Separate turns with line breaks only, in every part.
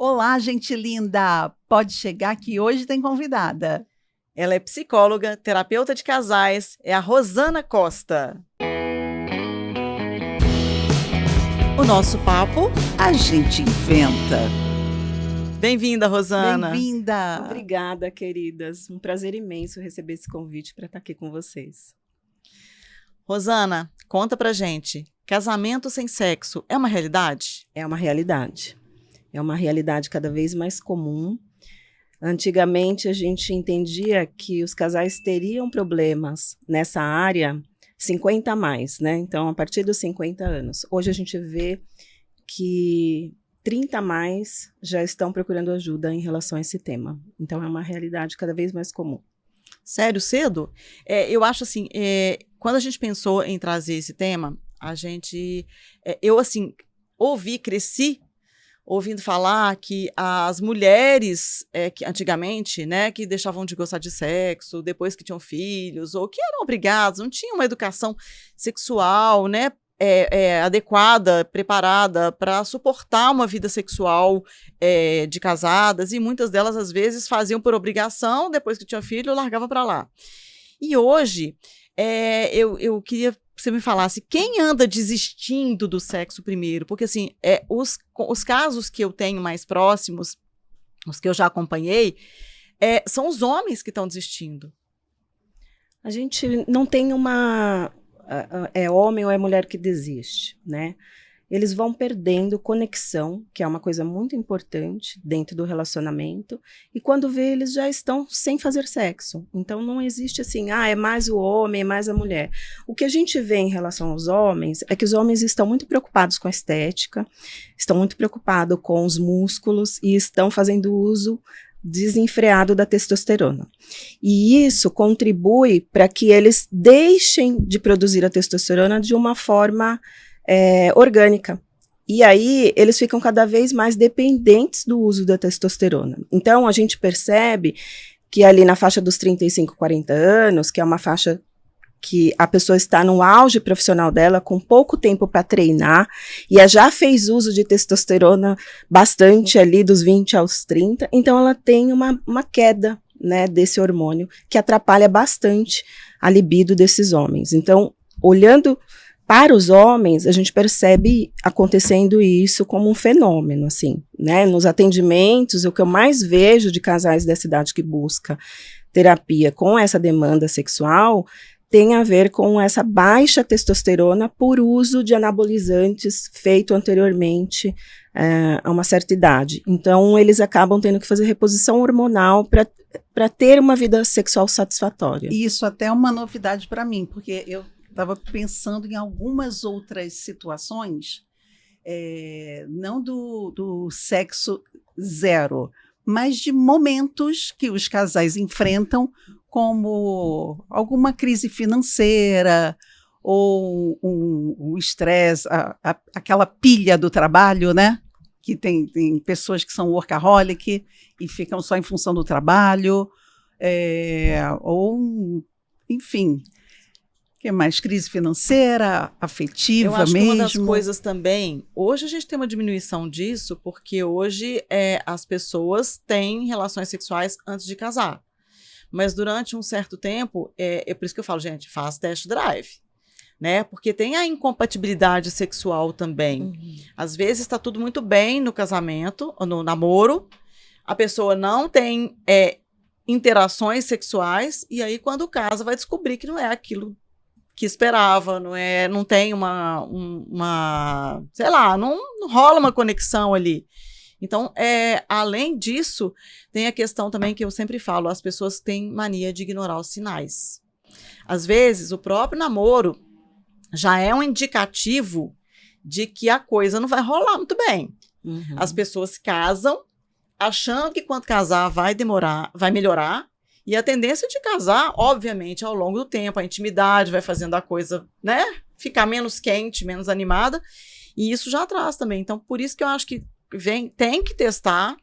Olá, gente linda! Pode chegar que hoje tem convidada.
Ela é psicóloga, terapeuta de casais, é a Rosana Costa. O nosso papo,
a gente inventa.
Bem-vinda, Rosana.
Bem-vinda.
Obrigada, queridas. Um prazer imenso receber esse convite para estar aqui com vocês.
Rosana, conta pra gente. Casamento sem sexo é uma realidade?
É uma realidade. É uma realidade cada vez mais comum. Antigamente, a gente entendia que os casais teriam problemas nessa área 50 a mais, né? Então, a partir dos 50 anos. Hoje, a gente vê que 30 a mais já estão procurando ajuda em relação a esse tema. Então, é uma realidade cada vez mais comum.
Sério, cedo? Eu acho assim, quando a gente pensou em trazer esse tema, eu assim, cresci ouvindo falar que as mulheres, que antigamente, né, que deixavam de gostar de sexo depois que tinham filhos, ou que eram obrigadas, não tinham uma educação sexual, né, adequada, preparada para suportar uma vida sexual de casadas, e muitas delas, às vezes, faziam por obrigação, depois que tinham filho, largava para lá. E hoje, eu queria que você me falasse, quem anda desistindo do sexo primeiro? Porque, assim, os casos que eu tenho mais próximos, os que eu já acompanhei, são os homens que estão desistindo.
A gente não tem é homem ou é mulher que desiste, né? Eles vão perdendo conexão, que é uma coisa muito importante dentro do relacionamento, e quando vê, eles já estão sem fazer sexo. Então, não existe assim, é mais o homem, é mais a mulher. O que a gente vê em relação aos homens é que os homens estão muito preocupados com a estética, estão muito preocupados com os músculos e estão fazendo uso desenfreado da testosterona. E isso contribui para que eles deixem de produzir a testosterona de uma forma orgânica. E aí, eles ficam cada vez mais dependentes do uso da testosterona. Então, a gente percebe que ali na faixa dos 35, 40 anos, que é uma faixa que a pessoa está no auge profissional dela, com pouco tempo para treinar, e já fez uso de testosterona bastante ali dos 20 aos 30, então ela tem uma queda, né, desse hormônio, que atrapalha bastante a libido desses homens. Então, olhando para os homens, a gente percebe acontecendo isso como um fenômeno, assim, né? Nos atendimentos, o que eu mais vejo de casais dessa idade que busca terapia com essa demanda sexual tem a ver com essa baixa testosterona por uso de anabolizantes feito anteriormente a uma certa idade. Então, eles acabam tendo que fazer reposição hormonal para ter uma vida sexual satisfatória.
Isso até é uma novidade para mim, porque eu estava pensando em algumas outras situações, não do sexo zero, mas de momentos que os casais enfrentam, como alguma crise financeira, ou um estresse, aquela pilha do trabalho, né? Que tem pessoas que são workaholic e ficam só em função do trabalho, ou, enfim... O que mais? Crise financeira, afetiva mesmo?
Eu acho que uma das coisas também, hoje a gente tem uma diminuição disso, porque hoje as pessoas têm relações sexuais antes de casar. Mas durante um certo tempo, é por isso que eu falo, gente, faz test drive, né? Porque tem a incompatibilidade sexual também. Uhum. Às vezes está tudo muito bem no casamento, no namoro, a pessoa não tem interações sexuais, e aí quando casa vai descobrir que não é aquilo que esperava, não tem sei lá, não rola uma conexão ali. Então, além disso, tem a questão também que eu sempre falo, as pessoas têm mania de ignorar os sinais. Às vezes, o próprio namoro já é um indicativo de que a coisa não vai rolar muito bem. Uhum. As pessoas casam achando que quando casar vai melhorar, e a tendência de casar, obviamente, ao longo do tempo, a intimidade vai fazendo a coisa, né, ficar menos quente, menos animada, e isso já traz também. Então, por isso que eu acho que tem que testar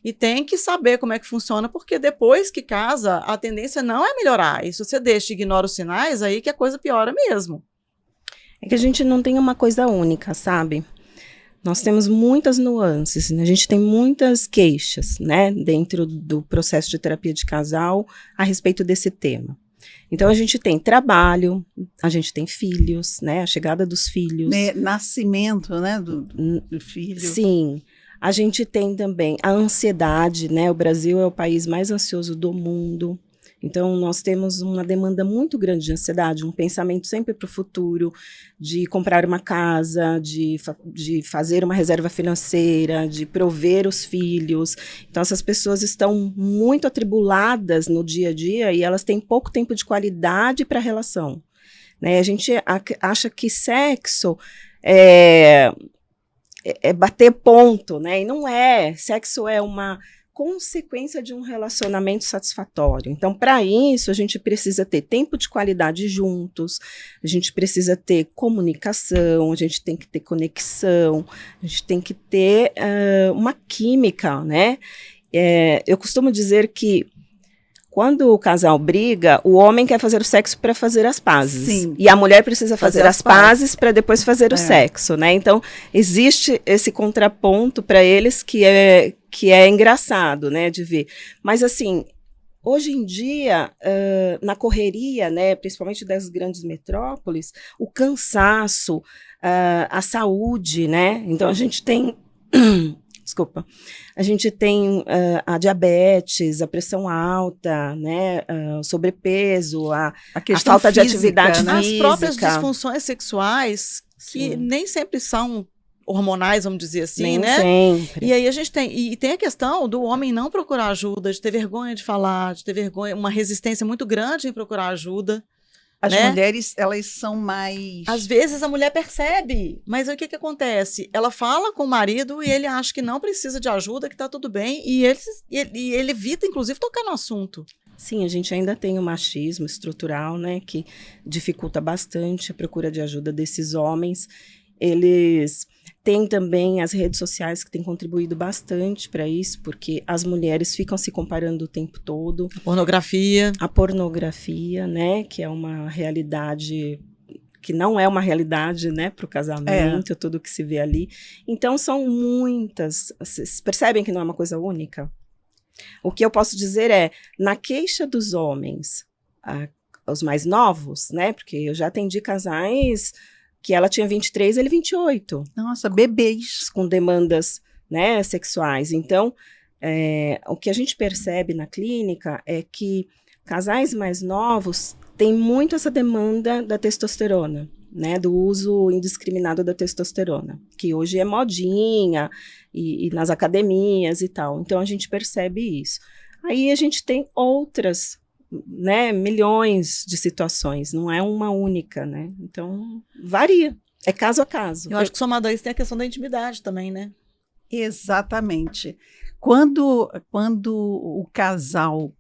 e tem que saber como é que funciona, porque depois que casa, a tendência não é melhorar. E se você deixa e ignora os sinais, aí que a coisa piora mesmo.
É que a gente não tem uma coisa única, sabe? nós temos muitas nuances, né? A gente tem muitas queixas, né, dentro do processo de terapia de casal a respeito desse tema. Então, a gente tem trabalho, a gente tem filhos, né, a chegada dos filhos.
Nascimento, né, do filho.
Sim, a gente tem também a ansiedade, né, o Brasil é o país mais ansioso do mundo. Então, nós temos uma demanda muito grande de ansiedade, um pensamento sempre para o futuro, de comprar uma casa, de fazer uma reserva financeira, de prover os filhos. Então, essas pessoas estão muito atribuladas no dia a dia e elas têm pouco tempo de qualidade para a relação. Né? A gente acha que sexo é bater ponto, né? E não é. Sexo é uma consequência de um relacionamento satisfatório. Então, para isso, a gente precisa ter tempo de qualidade juntos, a gente precisa ter comunicação, a gente tem que ter conexão, a gente tem que ter uma química, né? Eu costumo dizer que quando o casal briga, o homem quer fazer o sexo para fazer as pazes.
Sim.
E a mulher precisa fazer as pazes para depois fazer o sexo, né? Então, existe esse contraponto para eles que é engraçado, né, de ver. Mas, assim, hoje em dia, na correria, né, principalmente das grandes metrópoles, o cansaço, a saúde, né? Então, a gente tem... Desculpa. A gente tem a diabetes, a pressão alta, né, o sobrepeso, a falta de atividade
né?
física.
As próprias disfunções sexuais, que
Sim.
nem sempre são hormonais, vamos dizer assim,
Nem
né?
sempre.
E aí a gente tem a questão do homem não procurar ajuda, de ter vergonha de falar, de ter vergonha, uma resistência muito grande em procurar ajuda.
As
né?
mulheres, elas são mais...
Às vezes a mulher percebe, mas aí o que acontece? Ela fala com o marido e ele acha que não precisa de ajuda, que tá tudo bem, e ele evita, inclusive, tocar no assunto.
Sim, a gente ainda tem o machismo estrutural, né, que dificulta bastante a procura de ajuda desses homens. Eles têm também as redes sociais que têm contribuído bastante para isso, porque as mulheres ficam se comparando o tempo todo.
Pornografia.
A pornografia, né, que é uma realidade que não é uma realidade, né, para o casamento, tudo que se vê ali. Então, são muitas. Vocês percebem que não é uma coisa única? O que eu posso dizer é, na queixa dos homens, os mais novos, né, porque eu já atendi casais que ela tinha 23, ele 28.
Nossa, bebês.
Com demandas, né, sexuais. Então, o que a gente percebe na clínica é que casais mais novos têm muito essa demanda da testosterona, né, do uso indiscriminado da testosterona, que hoje é modinha e nas academias e tal. Então, a gente percebe isso. Aí a gente tem outras, né, milhões de situações, não é uma única, né? Então, varia, é caso a caso.
Eu acho que somado a isso tem a questão da intimidade também, né?
Exatamente. Quando o casal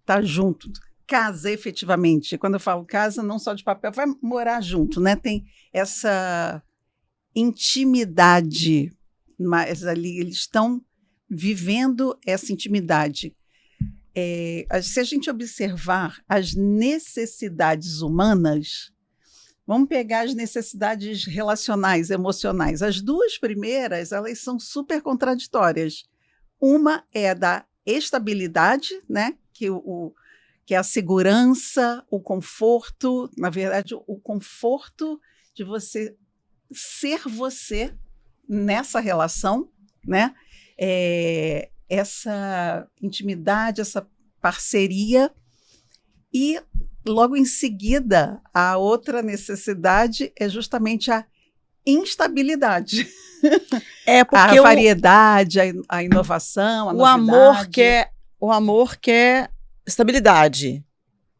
tá junto, casa efetivamente, quando eu falo casa, não só de papel, vai morar junto, né? Tem essa intimidade, mas ali eles estão vivendo essa intimidade. Se a gente observar as necessidades humanas, vamos pegar as necessidades relacionais, emocionais. As duas primeiras, elas são super contraditórias. Uma é da estabilidade, né? Que é a segurança, o conforto, na verdade, o conforto de você ser você nessa relação, né? Essa intimidade, essa parceria, e logo em seguida a outra necessidade é justamente a instabilidade.
Porque
a variedade, a inovação, a novidade.
O amor quer estabilidade,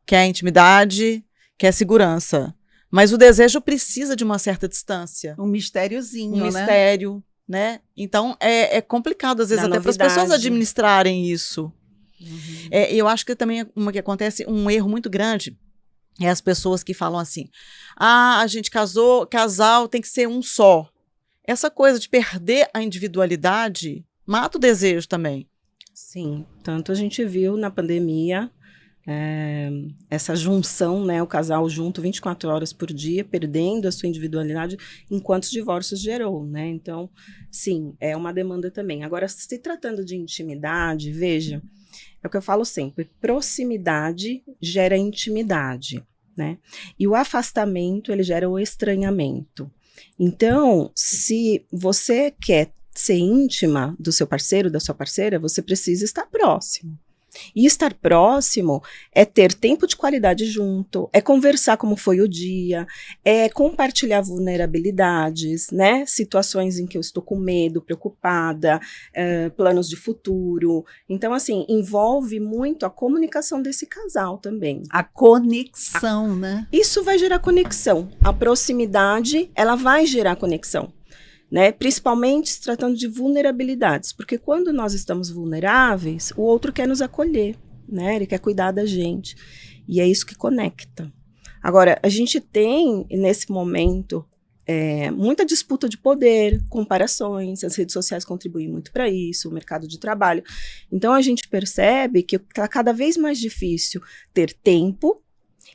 quer intimidade, quer segurança, mas o desejo precisa de uma certa distância.
Um mistériozinho,
um mistério. Né? Então, é complicado, às vezes, até para as pessoas administrarem isso. Uhum. Eu acho que também que acontece um erro muito grande é as pessoas que falam assim, a gente casal tem que ser um só. Essa coisa de perder a individualidade mata o desejo também.
Sim, tanto a gente viu na pandemia, essa junção, né, o casal junto 24 horas por dia, perdendo a sua individualidade, enquanto divórcios gerou, né? Então, sim, é uma demanda também. Agora, se tratando de intimidade, veja, é o que eu falo sempre, proximidade gera intimidade, né? E o afastamento, ele gera o estranhamento. Então, se você quer ser íntima do seu parceiro, da sua parceira, você precisa estar próximo. E estar próximo é ter tempo de qualidade junto, é conversar como foi o dia, é compartilhar vulnerabilidades, né? Situações em que eu estou com medo, preocupada, planos de futuro. Então, assim, envolve muito a comunicação desse casal também.
A conexão, né?
Isso vai gerar conexão. A proximidade, ela vai gerar conexão. Né? Principalmente se tratando de vulnerabilidades, porque quando nós estamos vulneráveis, o outro quer nos acolher, né? Ele quer cuidar da gente, e é isso que conecta. Agora, a gente tem, nesse momento, muita disputa de poder, comparações, as redes sociais contribuem muito para isso, o mercado de trabalho. Então, a gente percebe que está cada vez mais difícil ter tempo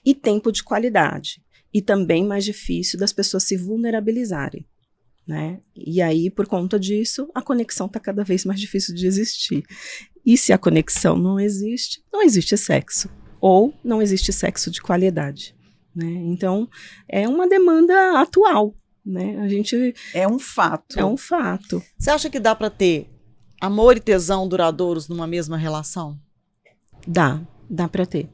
e tempo de qualidade, e também mais difícil das pessoas se vulnerabilizarem. Né? E aí, por conta disso, a conexão está cada vez mais difícil de existir. E se a conexão não existe sexo. Ou não existe sexo de qualidade. Né? Então, é uma demanda atual. Né?
É um fato.
É um fato.
Você acha que dá para ter amor e tesão duradouros numa mesma relação?
Dá para ter.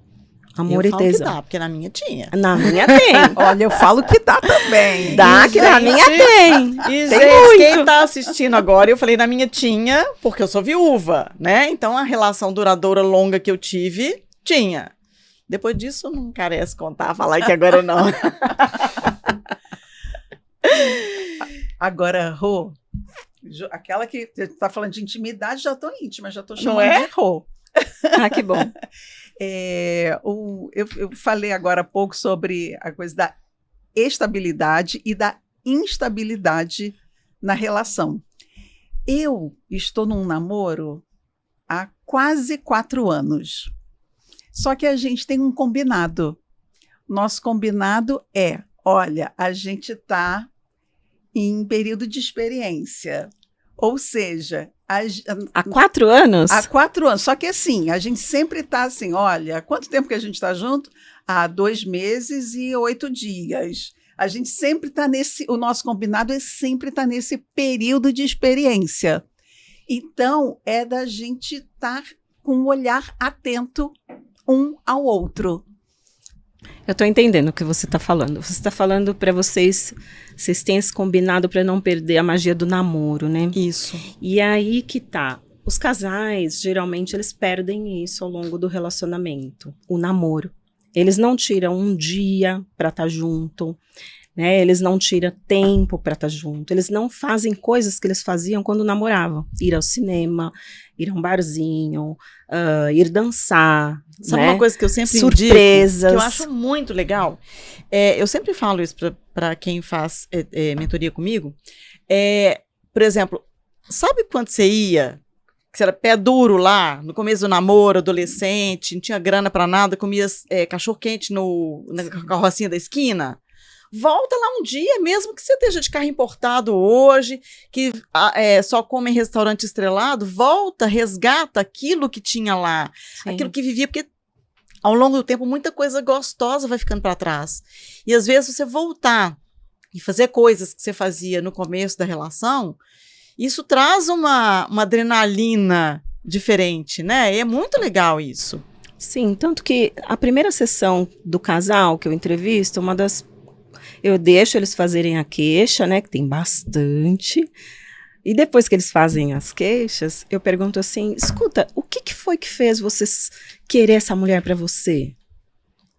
Amor e tesão.
Eu falo que dá, porque na minha tinha.
Na minha tem.
Olha, eu falo que dá também.
Dá, que na minha tem.
E,
tem
gente,
muito.
quem tá assistindo agora, eu falei na minha tinha, porque eu sou viúva, né? Então, a relação duradoura longa que eu tive, tinha. Depois disso, não carece contar, falar que agora não.
Agora, Rô, aquela que tá falando de intimidade, já tô íntima, já tô chamando
Não é?
de Rô.
Ah, que bom.
Eu falei agora há pouco sobre a coisa da estabilidade e da instabilidade na relação. Eu estou num namoro há quase 4 anos. Só que a gente tem um combinado. Nosso combinado é, olha, a gente está em período de experiência. Ou seja,
há 4 anos?
Há 4 anos. Só que assim, a gente sempre está assim, olha, quanto tempo que a gente está junto? Há 2 meses e 8 dias. A gente sempre está o nosso combinado é sempre estar nesse período de experiência. Então, é da gente estar com um olhar atento um ao outro.
Eu estou entendendo o que você está falando. Você está falando para vocês têm esse combinado para não perder a magia do namoro, né?
Isso.
E aí que tá. Os casais, geralmente, eles perdem isso ao longo do relacionamento, o namoro. Eles não tiram um dia para estar junto, né? Eles não tiram tempo para estar junto. Eles não fazem coisas que eles faziam quando namoravam. Ir ao cinema, ir a um barzinho, ir dançar.
Sabe,
né?
uma coisa que eu sempre
Surpresas.
indico, que eu acho muito legal? Eu sempre falo isso para quem faz mentoria comigo. Por exemplo, sabe quando você ia, que você era pé duro lá, no começo do namoro, adolescente, não tinha grana para nada, comia cachorro-quente na carrocinha da esquina? Volta lá um dia, mesmo que você esteja de carro importado hoje, que só come em restaurante estrelado, volta, resgata aquilo que tinha lá,
Sim.
aquilo que vivia, porque ao longo do tempo muita coisa gostosa vai ficando para trás. E às vezes você voltar e fazer coisas que você fazia no começo da relação, isso traz uma adrenalina diferente, né? E é muito legal isso.
Sim, tanto que a primeira sessão do casal que eu entrevisto, eu deixo eles fazerem a queixa, né, que tem bastante, e depois que eles fazem as queixas, eu pergunto assim, escuta, o que foi que fez você querer essa mulher para você?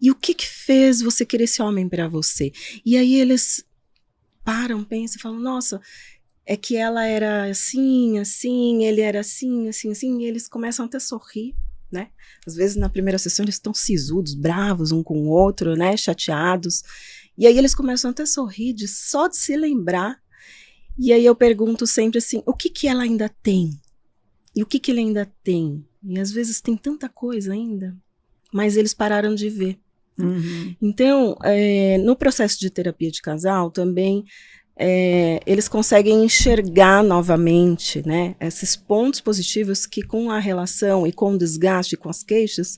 E o que fez você querer esse homem para você? E aí eles param, pensam e falam, nossa, é que ela era assim, assim, ele era assim, assim, assim, e eles começam até a sorrir, né? Às vezes na primeira sessão eles estão sisudos, bravos um com o outro, né, chateados. E aí eles começam até a sorrir só de se lembrar. E aí eu pergunto sempre assim, o que ela ainda tem? E o que ele ainda tem? E às vezes tem tanta coisa ainda. mas eles pararam de ver.
Uhum.
Então, no processo de terapia de casal também, eles conseguem enxergar novamente, né, esses pontos positivos que com a relação e com o desgaste, com as queixas,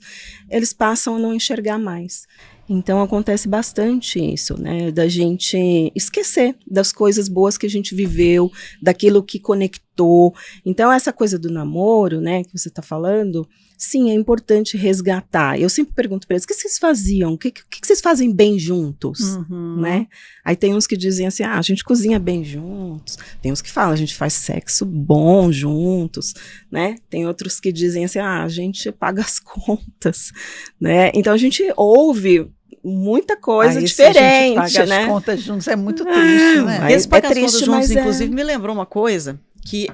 eles passam a não enxergar mais. Então acontece bastante isso, né, da gente esquecer das coisas boas que a gente viveu, daquilo que conectou. Então essa coisa do namoro, né, que você está falando, sim, é importante resgatar. Eu sempre pergunto para eles, o que vocês faziam? O que vocês fazem bem juntos?
Uhum.
Né? Aí tem uns que dizem assim, a gente cozinha bem juntos. Tem uns que falam, a gente faz sexo bom juntos, né? Tem outros que dizem assim, a gente paga as contas, né? Então a gente ouve muita coisa diferente,
a gente paga
né?
as contas juntos, é muito triste, né?
Esse pagar as
triste,
contas juntos,
mas
inclusive, me lembrou uma coisa, que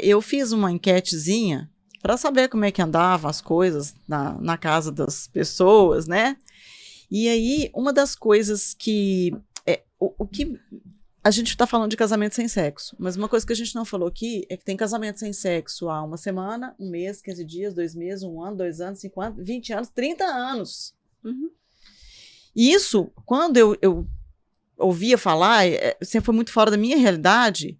eu fiz uma enquetezinha para saber como é que andavam as coisas na casa das pessoas, né? E aí, uma das coisas que... o que a gente está falando de casamento sem sexo, mas uma coisa que a gente não falou aqui é que tem casamento sem sexo há uma semana, um mês, 15 dias, 2 meses, 1 ano, 2 anos, 5 anos, 20 anos, 30 anos.
Uhum.
E isso, quando eu ouvia falar, sempre foi muito fora da minha realidade,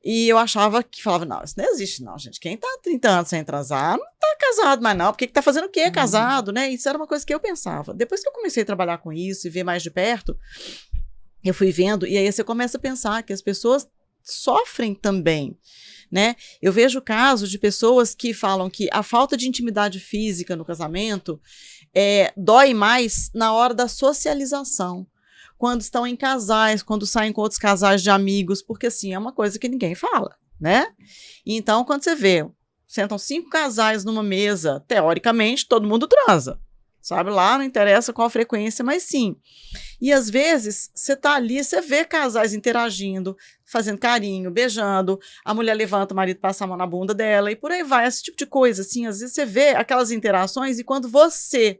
e eu falava, não, isso não existe não, gente, quem tá há 30 anos sem transar, não tá casado mais não, porque que tá fazendo o quê casado, né? Isso era uma coisa que eu pensava. Depois que eu comecei a trabalhar com isso e ver mais de perto, eu fui vendo, e aí você começa a pensar que as pessoas sofrem também, né? Eu vejo casos de pessoas que falam que a falta de intimidade física no casamento dói mais na hora da socialização, quando estão em casais, quando saem com outros casais de amigos, porque assim, é uma coisa que ninguém fala, né? Então, quando você vê, sentam 5 casais numa mesa, teoricamente, todo mundo transa, sabe? Lá não interessa qual a frequência, mas sim. E às vezes, você tá ali, você vê casais interagindo, fazendo carinho, beijando, a mulher levanta, o marido passa a mão na bunda dela, e por aí vai, esse tipo de coisa, assim, às vezes você vê aquelas interações, e quando você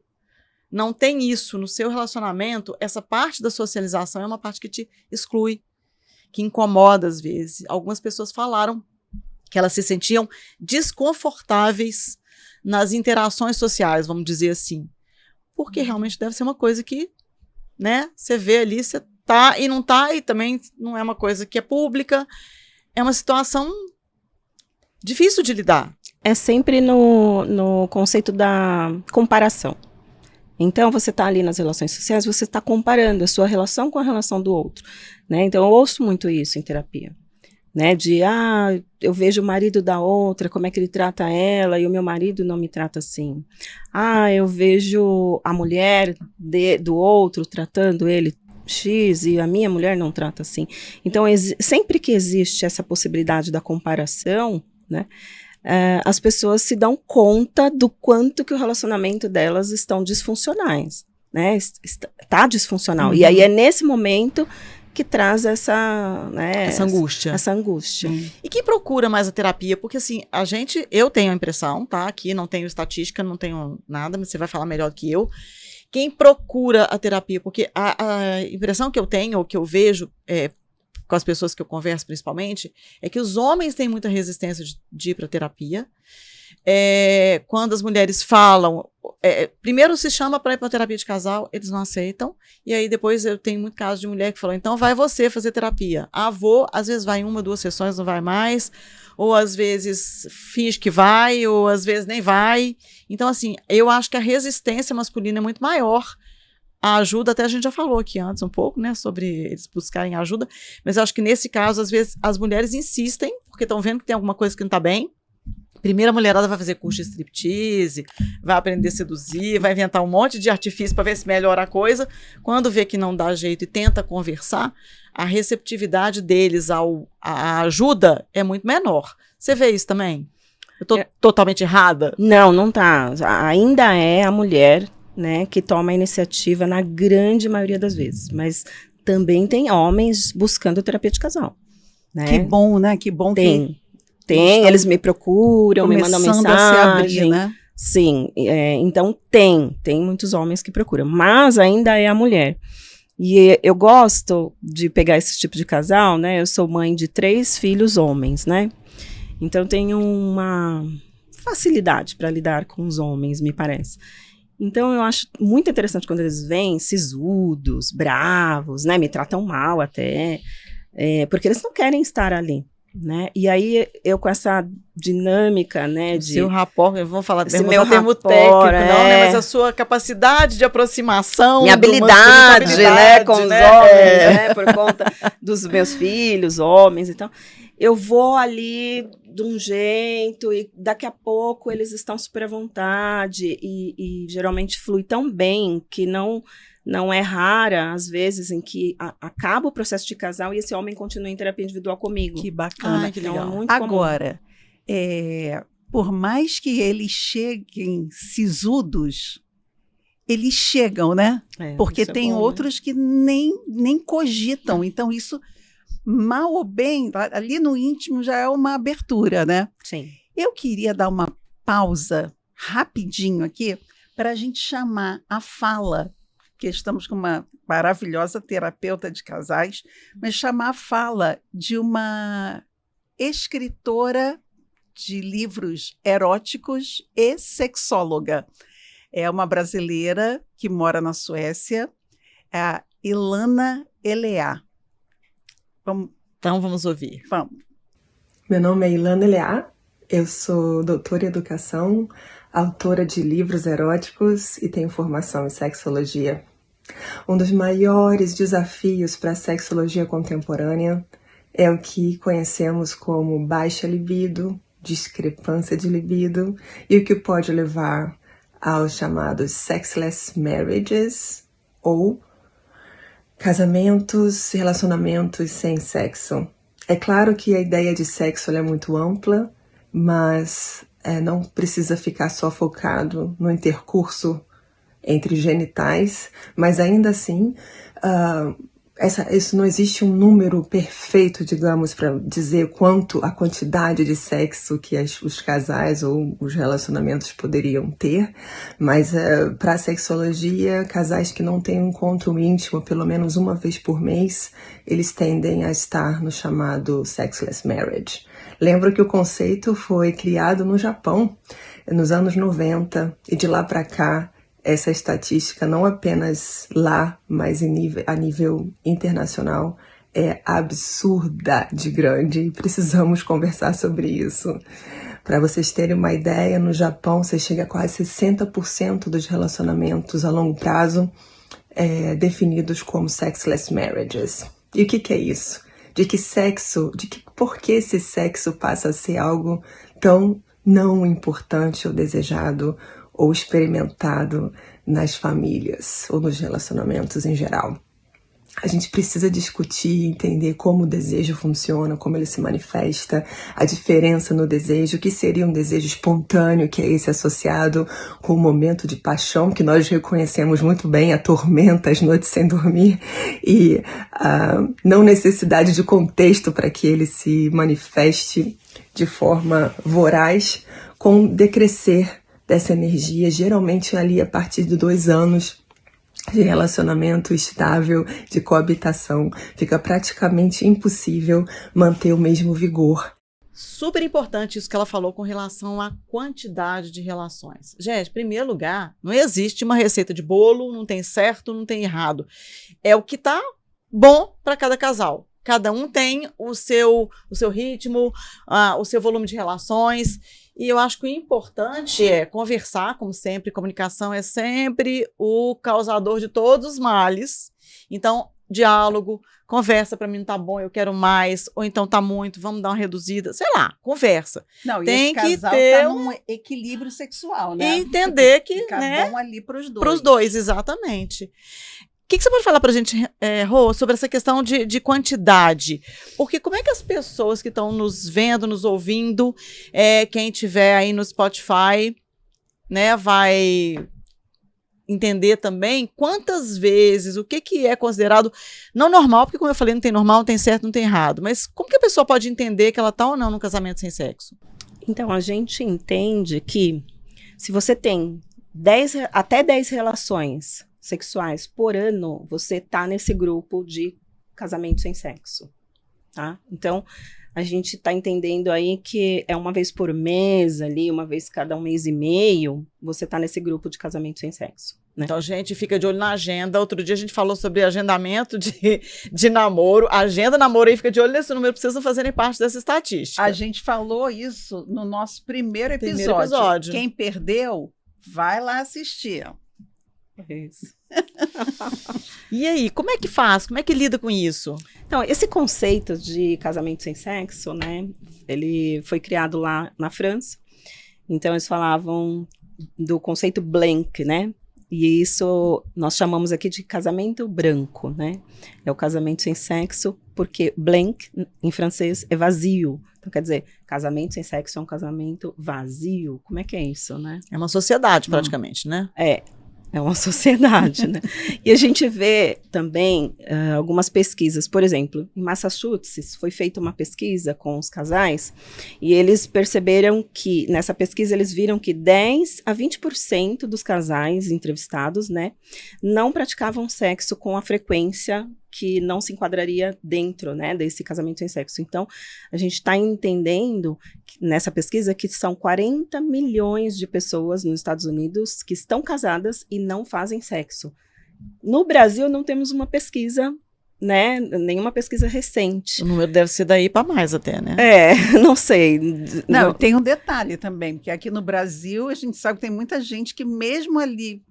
não tem isso no seu relacionamento, essa parte da socialização é uma parte que te exclui, que incomoda às vezes. Algumas pessoas falaram que elas se sentiam desconfortáveis nas interações sociais, vamos dizer assim, porque realmente deve ser uma coisa que, né, você vê ali, você tá e não tá, e também não é uma coisa que é pública, é uma situação difícil de lidar.
É sempre no conceito da comparação. Então, você está ali nas relações sociais, você está comparando a sua relação com a relação do outro, né? Então, eu ouço muito isso em terapia, né? Eu vejo o marido da outra, como é que ele trata ela, e o meu marido não me trata assim. Eu vejo a mulher do outro tratando ele X e a minha mulher não trata assim. Então, sempre que existe essa possibilidade da comparação, né? As pessoas se dão conta do quanto que o relacionamento delas estão disfuncionais, né? Está disfuncional.
Uhum.
E aí é nesse momento que traz essa
angústia.
Essa angústia.
E quem procura mais a terapia? Porque assim, eu tenho a impressão, tá? Aqui não tenho estatística, não tenho nada, mas você vai falar melhor do que eu. Quem procura a terapia? Porque a impressão que eu tenho, ou que eu vejo, com as pessoas que eu converso principalmente, é que os homens têm muita resistência de ir para terapia. Quando as mulheres falam, primeiro se chama para ir para terapia de casal, eles não aceitam, e aí depois eu tenho muito caso de mulher que falou, então vai você fazer terapia. Vou, às vezes vai 1, 2 sessões, não vai mais, ou às vezes finge que vai, ou às vezes nem vai. Então assim, eu acho que a resistência masculina é muito maior. A ajuda, até a gente já falou aqui antes um pouco, né, sobre eles buscarem ajuda, mas eu acho que nesse caso, às vezes, as mulheres insistem, porque estão vendo que tem alguma coisa que não está bem. Primeiro a mulherada vai fazer curso de striptease, vai aprender a seduzir, vai inventar um monte de artifício para ver se melhora a coisa. Quando vê que não dá jeito e tenta conversar, a receptividade deles à ajuda é muito menor. Você vê isso também? Eu estou totalmente errada?
Não tá. Ainda é a mulher, né, que toma a iniciativa na grande maioria das vezes, mas também tem homens buscando terapia de casal, né?
Que bom, né? Que bom que
eles me procuram, me mandam mensagem.
A se abrir, né?
Sim, então tem muitos homens que procuram, mas ainda é a mulher. E eu gosto de pegar esse tipo de casal, né? Eu sou mãe de 3 filhos homens, né? Então tenho uma facilidade para lidar com os homens, me parece. Então, eu acho muito interessante quando eles vêm sisudos, bravos, né? Me tratam mal até, porque eles não querem estar ali, né? E aí, eu com essa dinâmica, né?
Seu rapport, vamos falar
Esse
termo
meu
técnico, não,
rapport,
né? Mas a sua capacidade de aproximação.
Minha habilidade, né? Com os homens, né? Por conta dos meus filhos, homens, então... Eu vou ali de um jeito e daqui a pouco eles estão super à vontade e geralmente flui tão bem que não é rara, às vezes, em que acaba o processo de casal e esse homem continua em terapia individual comigo.
Que bacana.
Ai, que legal.
Então, é muito comum.
Agora, por mais que eles cheguem sisudos, eles chegam, né? Porque
isso é
tem
bom, né?
outros que nem cogitam. Então, isso, mal ou bem, ali no íntimo já é uma abertura, né?
Sim.
Eu queria dar uma pausa rapidinho aqui para a gente chamar a fala, porque estamos com uma maravilhosa terapeuta de casais, mas chamar a fala de uma escritora de livros eróticos e sexóloga. É uma brasileira que mora na Suécia, a Ilana Eleá.
Então vamos ouvir.
Vamos.
Meu nome é Ilana Eleá, eu sou doutora em educação, autora de livros eróticos e tenho formação em sexologia. Um dos maiores desafios para a sexologia contemporânea é o que conhecemos como baixa libido, discrepância de libido e o que pode levar aos chamados sexless marriages ou casamentos, relacionamentos sem sexo. É claro que a ideia de sexo é muito ampla, mas não precisa ficar só focado no intercurso entre genitais, mas ainda assim, isso não existe um número perfeito, digamos, para dizer a quantidade de sexo que os casais ou os relacionamentos poderiam ter, mas para a sexologia, casais que não têm um encontro íntimo pelo menos uma vez por mês, eles tendem a estar no chamado sexless marriage. Lembro que o conceito foi criado no Japão nos anos 90 e de lá para cá essa estatística, não apenas lá, mas a nível internacional, é absurda de grande e precisamos conversar sobre isso. Para vocês terem uma ideia, no Japão você chega a quase 60% dos relacionamentos a longo prazo definidos como sexless marriages. E o que é isso? Por que esse sexo passa a ser algo tão não importante ou desejado ou experimentado nas famílias ou nos relacionamentos em geral. A gente precisa discutir e entender como o desejo funciona, como ele se manifesta, a diferença no desejo, o que seria um desejo espontâneo, que é esse associado com o momento de paixão, que nós reconhecemos muito bem, a tormenta, as noites sem dormir, e a não necessidade de contexto para que ele se manifeste de forma voraz, com decrescer dessa energia, geralmente ali a partir de 2 anos de relacionamento estável, de coabitação, fica praticamente impossível manter o mesmo vigor.
Super importante isso que ela falou com relação à quantidade de relações. Gente, em primeiro lugar, não existe uma receita de bolo, não tem certo, não tem errado. É o que tá bom para cada casal. Cada um tem o seu ritmo, o seu volume de relações. E eu acho que o importante é conversar, como sempre, comunicação é sempre o causador de todos os males. Então, diálogo, conversa, para mim não tá bom, eu quero mais, ou então tá muito, vamos dar uma reduzida, sei lá, conversa.
Não,
tem
e esse
que
casal
ter
tá num equilíbrio sexual, né?
E entender que,
fica
né,
bom ali para os dois.
para os dois, exatamente. O que você pode falar para a gente, Rô, sobre essa questão de quantidade? Porque como é que as pessoas que estão nos vendo, nos ouvindo, quem estiver aí no Spotify, né, vai entender também quantas vezes, o que é considerado não normal, porque como eu falei, não tem normal, não tem certo, não tem errado, mas como que a pessoa pode entender que ela está ou não num casamento sem sexo?
Então, a gente entende que se você tem até 10 relações sexuais por ano, você tá nesse grupo de casamento sem sexo, tá? Então, a gente está entendendo aí que é uma vez por mês ali, uma vez cada 1 mês e meio, você está nesse grupo de casamento sem sexo. Né?
Então, gente, fica de olho na agenda. Outro dia a gente falou sobre agendamento de namoro. Agenda, namoro aí, fica de olho nesse número, precisam fazerem parte dessa estatística.
A gente falou isso no nosso primeiro episódio. Quem perdeu, vai lá assistir.
Isso.
E aí, como é que faz? Como é que lida com isso?
Então, esse conceito de casamento sem sexo, né, ele foi criado lá na França. Então, eles falavam do conceito blanc, né? E isso nós chamamos aqui de casamento branco, né? É o casamento sem sexo, porque blanc, em francês, é vazio. Então, quer dizer, casamento sem sexo é um casamento vazio. Como é que é isso, né?
É uma sociedade, praticamente, né?
É uma sociedade, né? E a gente vê também algumas pesquisas. Por exemplo, em Massachusetts foi feita uma pesquisa com os casais e eles perceberam que, nessa pesquisa, eles viram que 10 a 20% dos casais entrevistados, né, não praticavam sexo com a frequência que não se enquadraria dentro, né, desse casamento sem sexo. Então, a gente está entendendo nessa pesquisa que são 40 milhões de pessoas nos Estados Unidos que estão casadas e não fazem sexo. No Brasil, não temos uma pesquisa, né, nenhuma pesquisa recente.
O número deve ser daí para mais até, né?
Não sei.
Não, tem um detalhe também, porque aqui no Brasil a gente sabe que tem muita gente que mesmo ali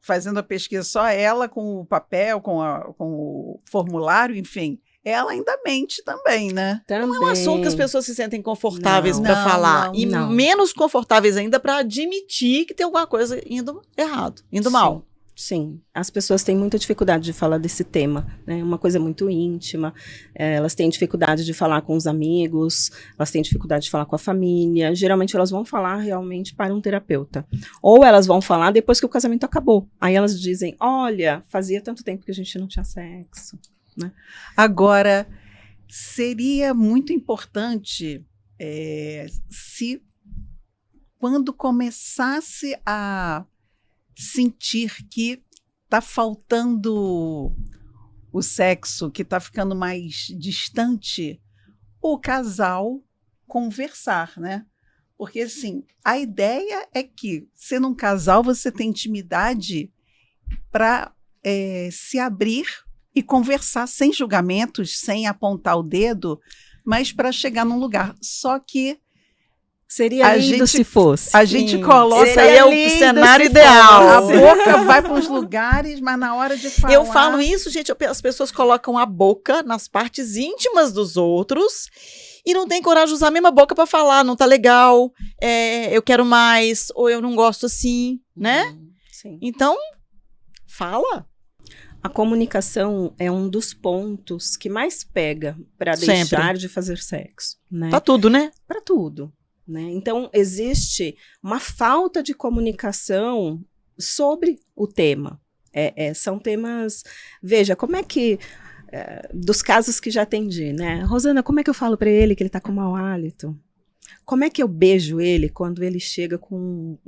fazendo a pesquisa só ela com o papel, com o formulário, enfim, ela ainda mente também, né?
Também.
Não é um assunto que as pessoas se sentem confortáveis para falar. E
não.
menos confortáveis ainda para admitir que tem alguma coisa indo errado, indo mal.
Sim, as pessoas têm muita dificuldade de falar desse tema, né? Uma coisa muito íntima, elas têm dificuldade de falar com os amigos, elas têm dificuldade de falar com a família, geralmente elas vão falar realmente para um terapeuta, ou elas vão falar depois que o casamento acabou, aí elas dizem, olha, fazia tanto tempo que a gente não tinha sexo, né?
Agora, seria muito importante se quando começasse a sentir que está faltando o sexo, que está ficando mais distante, o casal conversar, né? Porque, assim, a ideia é que, sendo um casal, você tem intimidade para se abrir e conversar sem julgamentos, sem apontar o dedo, mas para chegar num lugar. Só que
seria lindo se fosse.
A gente coloca...
Esse aí é o cenário ideal.
A boca vai para os lugares, mas na hora de falar...
Eu falo isso, gente, as pessoas colocam a boca nas partes íntimas dos outros e não tem coragem de usar a mesma boca para falar, não tá legal, eu quero mais, ou eu não gosto assim, né?
Sim.
Então, fala.
A comunicação é um dos pontos que mais pega para deixar de fazer sexo, né?
Pra tudo, né?
Para tudo. Né? Então, existe uma falta de comunicação sobre o tema. São temas... Veja, como é que... dos casos que já atendi, né? Rosana, como é que eu falo para ele que ele está com mau hálito? Como é que eu beijo ele quando ele chega com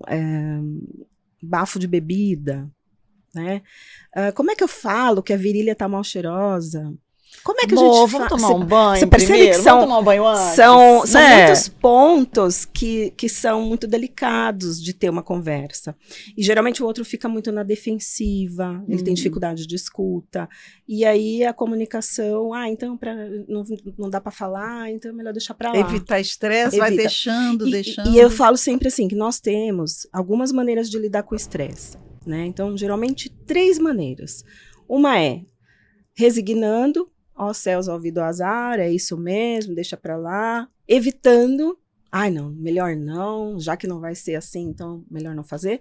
bafo de bebida? Né? Como é que eu falo que a virilha está mal cheirosa? Como é que a gente
vamos tomar um banho
você percebe
primeiro?
Que são,
vamos tomar um banho antes?
São
né?
muitos pontos que são muito delicados de ter uma conversa. E geralmente o outro fica muito na defensiva, ele tem dificuldade de escuta. E aí a comunicação, então não dá para falar, então é melhor deixar para lá.
Evitar estresse, vai deixando.
E eu falo sempre assim, que nós temos algumas maneiras de lidar com o estresse. Né? Então, geralmente, 3 maneiras. Uma é resignando, ó céus, ó vida, ó azar, é isso mesmo, deixa pra lá. Evitando, não, melhor não, já que não vai ser assim, então melhor não fazer.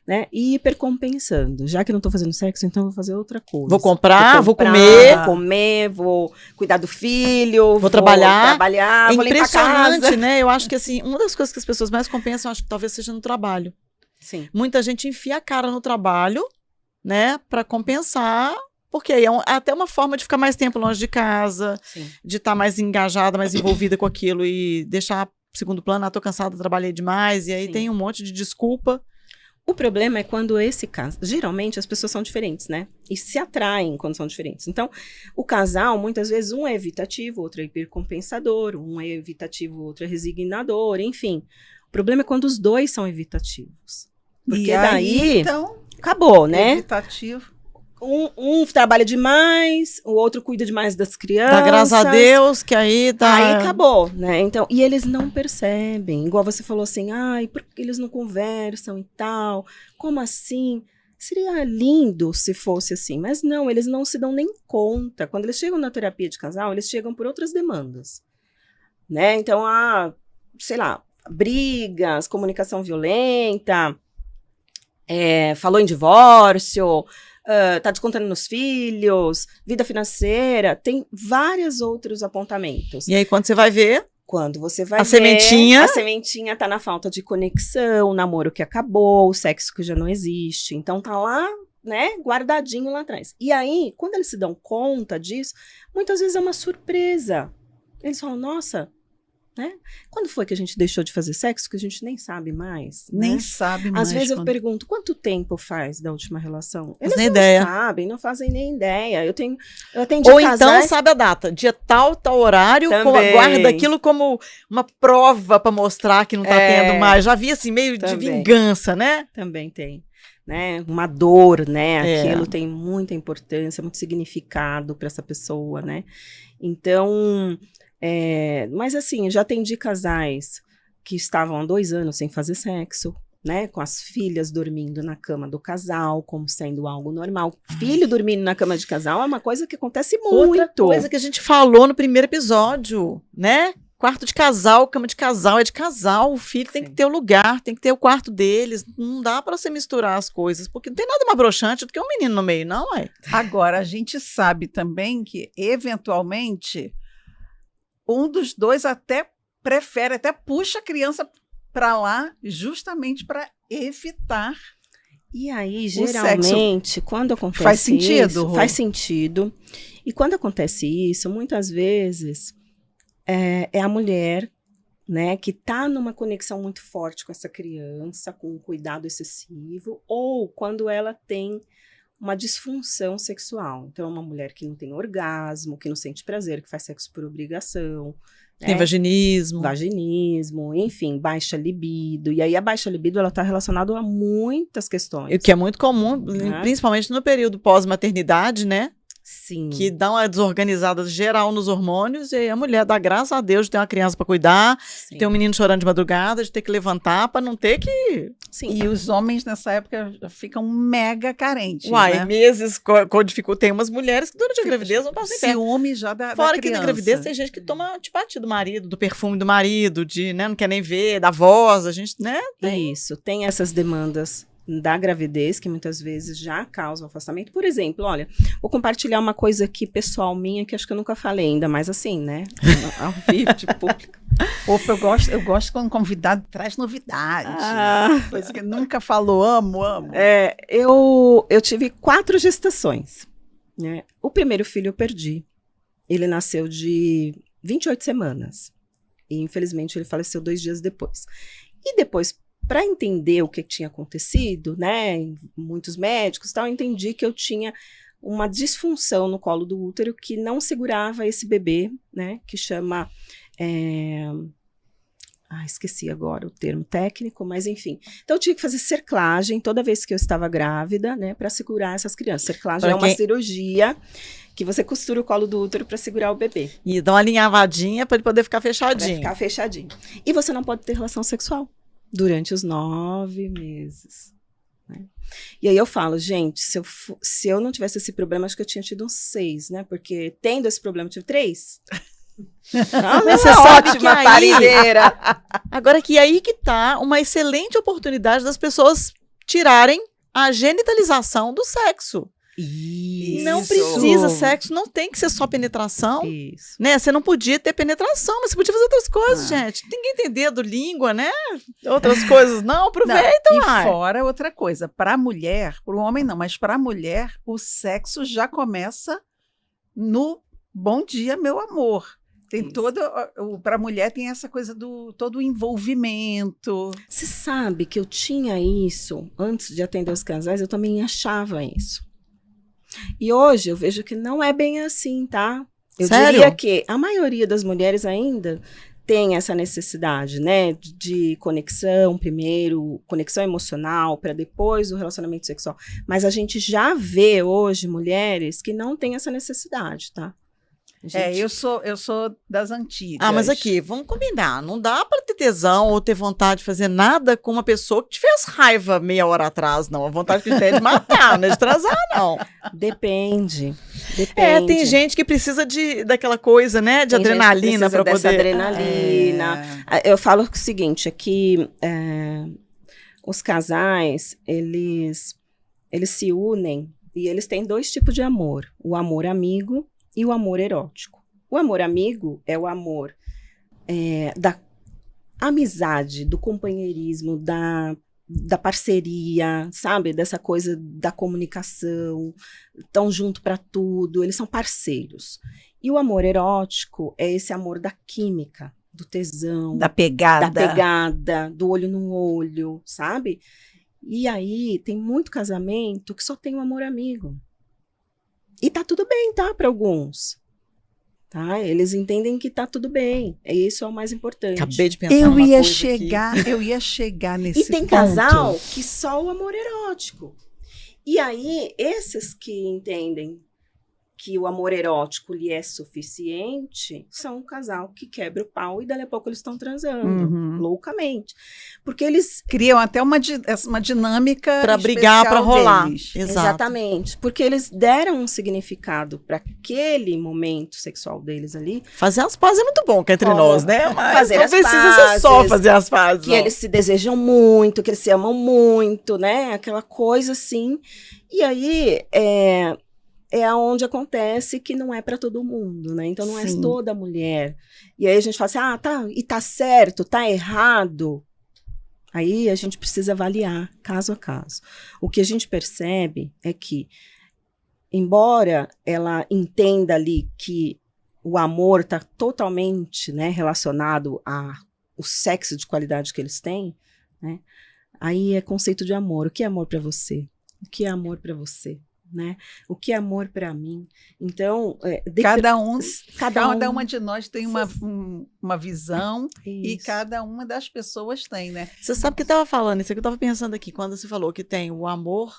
Né? E hipercompensando, já que não tô fazendo sexo, então vou fazer outra coisa.
Vou comprar, vou comer,
vou cuidar do filho,
vou trabalhar,
vou limpar a casa.
Né? Eu acho que assim, uma das coisas que as pessoas mais compensam, acho que talvez seja no trabalho.
Sim.
Muita gente enfia a cara no trabalho, né, para compensar, porque aí é até uma forma de ficar mais tempo longe de casa,
Sim.
de estar mais engajada, mais envolvida com aquilo e deixar segundo plano, tô cansada, trabalhei demais, e aí
Sim.
tem um monte de desculpa.
O problema é quando esse caso... Geralmente, as pessoas são diferentes, né? E se atraem quando são diferentes. Então, o casal, muitas vezes, um é evitativo, outro é hipercompensador, um é evitativo, outro é resignador, enfim. O problema é quando os dois são evitativos. Porque
E
daí,
aí, então,
acabou, né?
evitativo.
Um trabalha demais, o outro cuida demais das crianças.
Dá graças a Deus que aí tá...
Aí acabou, né? Então, e eles não percebem. Igual você falou assim, ai, por que eles não conversam e tal? Como assim? Seria lindo se fosse assim, mas não, eles não se dão nem conta. Quando eles chegam na terapia de casal, eles chegam por outras demandas, né? Então, sei lá, brigas, comunicação violenta, falou em divórcio, tá descontando nos filhos, vida financeira, tem vários outros apontamentos.
E aí, quando você vai ver,
Quando você vai
A
ver,
sementinha?
a sementinha tá na falta de conexão, o namoro que acabou, o sexo que já não existe. Então tá lá, né, guardadinho lá atrás. E aí, quando eles se dão conta disso, muitas vezes é uma surpresa. Eles falam, nossa, né? Quando foi que a gente deixou de fazer sexo? Que a gente nem sabe mais.
Nem
né?
sabe mais.
Às vezes eu
quando-
pergunto, quanto tempo faz da última relação?
Faz
Eles
nem
não
ideia.
sabem, não fazem nem ideia. Eu atendi
ou
casais...
então sabe a data, dia tal horário,
Também.
guarda aquilo como uma prova pra mostrar que não tá tendo mais. Já vi assim, meio de
Também.
vingança, né?
Também tem, né? Uma dor, né?
É.
Aquilo tem muita importância, muito significado para essa pessoa, né? Então, mas assim, já atendi casais que estavam há 2 anos sem fazer sexo, né? Com as filhas dormindo na cama do casal, como sendo algo normal. Filho dormindo na cama de casal é uma coisa que acontece muito.
Outra coisa que a gente falou no primeiro episódio, né? Quarto de casal, cama de casal, é de casal. O filho tem
Sim.
que ter o lugar, tem que ter o quarto deles. Não dá pra você misturar as coisas, porque não tem nada mais broxante do que um menino no meio, não, é?
Agora, a gente sabe também que, eventualmente, um dos dois até prefere, até puxa a criança para lá, justamente para evitar.
E aí,
sexo
geralmente, quando acontece
faz sentido,
isso,
Rô?
faz sentido. E quando acontece isso, muitas vezes é a mulher, né, que está numa conexão muito forte com essa criança, com um cuidado excessivo, ou quando ela tem uma disfunção sexual. Então, é uma mulher que não tem orgasmo, que não sente prazer, que faz sexo por obrigação.
Tem
né?
vaginismo.
Vaginismo, enfim, baixa libido. E aí a baixa libido, ela está relacionada a muitas questões.
O que é muito comum,
Né?
principalmente no período pós-maternidade, né?
Sim.
Que dá uma desorganizada geral nos hormônios, e aí a mulher dá graças a Deus de ter uma criança para cuidar,
Sim.
de ter um menino chorando de madrugada, de ter que levantar para não ter que...
Sim.
E os homens, nessa época, ficam mega carentes.
Uai,
né?
meses com dificuldade. Tem umas mulheres que durante a gravidez não passam em pé.
Ciúme já da
Fora que
criança.
na gravidez tem gente que toma antipátia do marido, do perfume do marido, né, não quer nem ver, da voz, a gente, né?
É isso. Tem essas demandas da gravidez que muitas vezes já causam afastamento. Por exemplo, olha, vou compartilhar uma coisa aqui pessoal minha que acho que eu nunca falei ainda, mas assim, né? Ao vivo, de público.
Opa, eu gosto quando o convidado traz novidade. Coisa que nunca falou, amo.
Eu tive 4 gestações. Né? O primeiro filho eu perdi. Ele nasceu de 28 semanas. E, infelizmente, ele faleceu 2 dias depois. E depois, para entender o que tinha acontecido, né, muitos médicos e tal, eu entendi que eu tinha uma disfunção no colo do útero que não segurava esse bebê, né, que chama... esqueci agora o termo técnico, mas enfim. Então, eu tinha que fazer cerclagem toda vez que eu estava grávida, né, para segurar essas crianças. Cerclagem é uma cirurgia que você costura o colo do útero para segurar o bebê.
E dá uma alinhavadinha para ele poder ficar fechadinho.
Vai ficar fechadinho. E você não pode ter relação sexual durante os 9 meses. Né? E aí eu falo, gente, se eu não tivesse esse problema, acho que eu tinha tido uns 6, né? Porque tendo esse problema, eu tive 3.
Mas você sabe que aí...
parideira.
Agora que aí que tá uma excelente oportunidade das pessoas tirarem a genitalização do sexo.
Isso.
Não precisa sexo, não tem que ser só penetração.
Isso.
Né? Você não podia ter penetração, mas você podia fazer outras coisas, gente. Ninguém tem dedo, língua, né? Outras coisas não, aproveita,
E
uai.
fora outra coisa, para a mulher, para o homem não, mas para a mulher, o sexo já começa no bom dia, meu amor. Tem todo, para a mulher tem essa coisa do todo o envolvimento.
Você sabe que eu tinha isso, antes de atender os casais, eu também achava isso. E hoje eu vejo que não é bem assim, tá? Eu
Sério?
diria que a maioria das mulheres ainda tem essa necessidade, né, de conexão primeiro, conexão emocional, para depois o relacionamento sexual. Mas a gente já vê hoje mulheres que não têm essa necessidade, tá?
Eu sou das antigas.
Ah, mas aqui, vamos combinar. Não dá pra ter tesão ou ter vontade de fazer nada com uma pessoa que te fez raiva meia hora atrás, não. A vontade que tem é de matar, não é de transar, não.
Depende.
Tem gente que precisa daquela coisa, né? De
Tem
adrenalina para
dessa
poder.
adrenalina. Eu falo o seguinte, é que os casais, eles se unem e eles têm 2 tipos de amor. O amor amigo e o amor erótico. O amor amigo é o amor da amizade, do companheirismo, da parceria, sabe? Dessa coisa da comunicação, estão junto para tudo, eles são parceiros. E o amor erótico é esse amor da química, do tesão,
da
pegada, do olho no olho, sabe? E aí tem muito casamento que só tem o amor amigo. E tá tudo bem, tá? Para alguns. Tá? Eles entendem que tá tudo bem. Isso é o mais importante.
Acabei de pensar numa coisa aqui.
Eu ia chegar nesse ponto. E tem casal que só o amor erótico. E aí, esses que entendem que o amor erótico lhe é suficiente, são um casal que quebra o pau e dali a pouco eles estão transando, loucamente. Porque eles
criam até uma dinâmica
para brigar, para rolar.
Exatamente. Porque eles deram um significado para aquele momento sexual deles ali.
Fazer as pazes é muito bom, que é entre nós, né? Mas
fazer
não precisa ser só fazer as pazes.
Que eles se desejam muito, que eles se amam muito, né? Aquela coisa assim. E aí, é onde acontece que não é para todo mundo, né? Então não é toda mulher. E aí a gente fala assim, e tá certo, tá errado. Aí a gente precisa avaliar caso a caso. O que a gente percebe é que, embora ela entenda ali que o amor está totalmente, né, relacionado ao sexo de qualidade que eles têm, né? Aí é conceito de amor. O que é amor para você? O que é amor para você? Né? O que é amor para mim? Então,
cada uma de nós tem uma visão. Isso. E cada uma das pessoas tem, né?
Você sabe que eu estava falando, isso aqui eu estava pensando aqui, quando você falou que tem o amor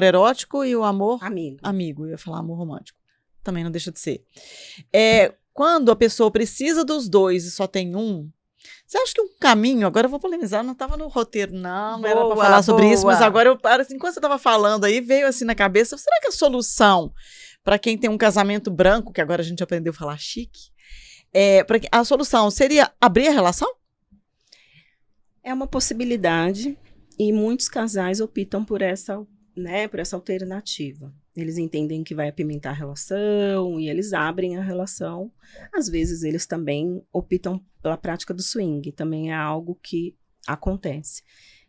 erótico e o amor amigo. Eu ia falar amor romântico. Também não deixa de ser. Quando a pessoa precisa dos dois e só tem um, você acha que um caminho, agora eu vou polemizar, não estava no roteiro, não era para falar sobre isso, mas agora eu paro, assim, enquanto você estava falando aí, veio assim na cabeça, será que a solução para quem tem um casamento branco, que agora a gente aprendeu a falar chique, a solução seria abrir a relação?
É uma possibilidade e muitos casais optam por essa alternativa. Eles entendem que vai apimentar a relação e eles abrem a relação. Às vezes eles também optam pela prática do swing, também é algo que acontece.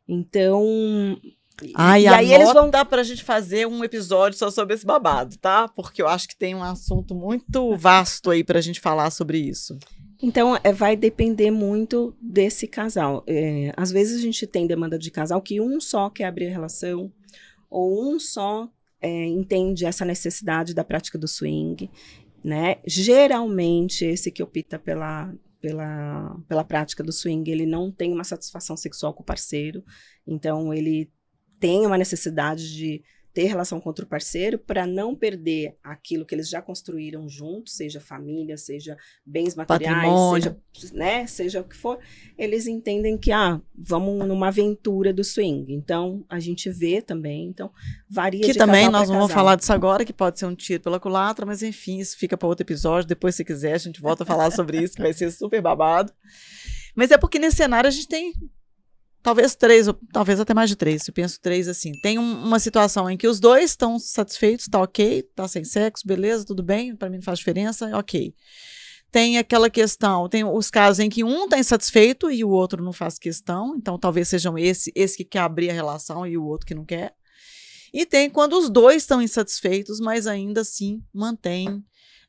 Então,
e aí eles vão dar pra gente fazer um episódio só sobre esse babado, tá? Porque eu acho que tem um assunto muito vasto aí pra gente falar sobre isso.
Então, vai depender muito desse casal. Às vezes a gente tem demanda de casal que um só quer abrir a relação, ou um só entende essa necessidade da prática do swing, né? Geralmente, esse que opta pela prática do swing, ele não tem uma satisfação sexual com o parceiro, então ele tem uma necessidade de ter relação com outro parceiro para não perder aquilo que eles já construíram juntos, seja família, seja bens materiais, seja o que for. Eles entendem que, vamos numa aventura do swing. Então, a gente vê também, então, varia de casal para casal. Que também
nós não vamos falar disso agora, que pode ser um tiro pela culatra, mas enfim, isso fica para outro episódio. Depois, se quiser, a gente volta a falar sobre isso, que vai ser super babado. Mas é porque nesse cenário a gente tem talvez 3, ou talvez até mais de 3, eu penso 3 assim. Tem uma situação em que os dois estão satisfeitos, tá ok, tá sem sexo, beleza, tudo bem, para mim não faz diferença, ok. Tem aquela questão, tem os casos em que um tá insatisfeito e o outro não faz questão, então talvez sejam esse que quer abrir a relação e o outro que não quer. E tem quando os dois estão insatisfeitos, mas ainda assim mantém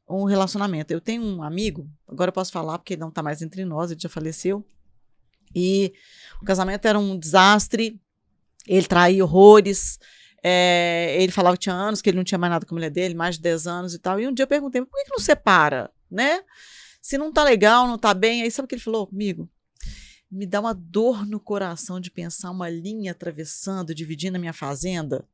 um relacionamento. Eu tenho um amigo, agora eu posso falar porque ele não está mais entre nós, ele já faleceu, e o casamento era um desastre, ele traía horrores, ele falava que tinha anos, que ele não tinha mais nada com a mulher dele, mais de 10 anos e tal, e um dia eu perguntei, por que não separa, né? Se não tá legal, não tá bem, aí sabe o que ele falou comigo? Me dá uma dor no coração de pensar uma linha atravessando, dividindo a minha fazenda.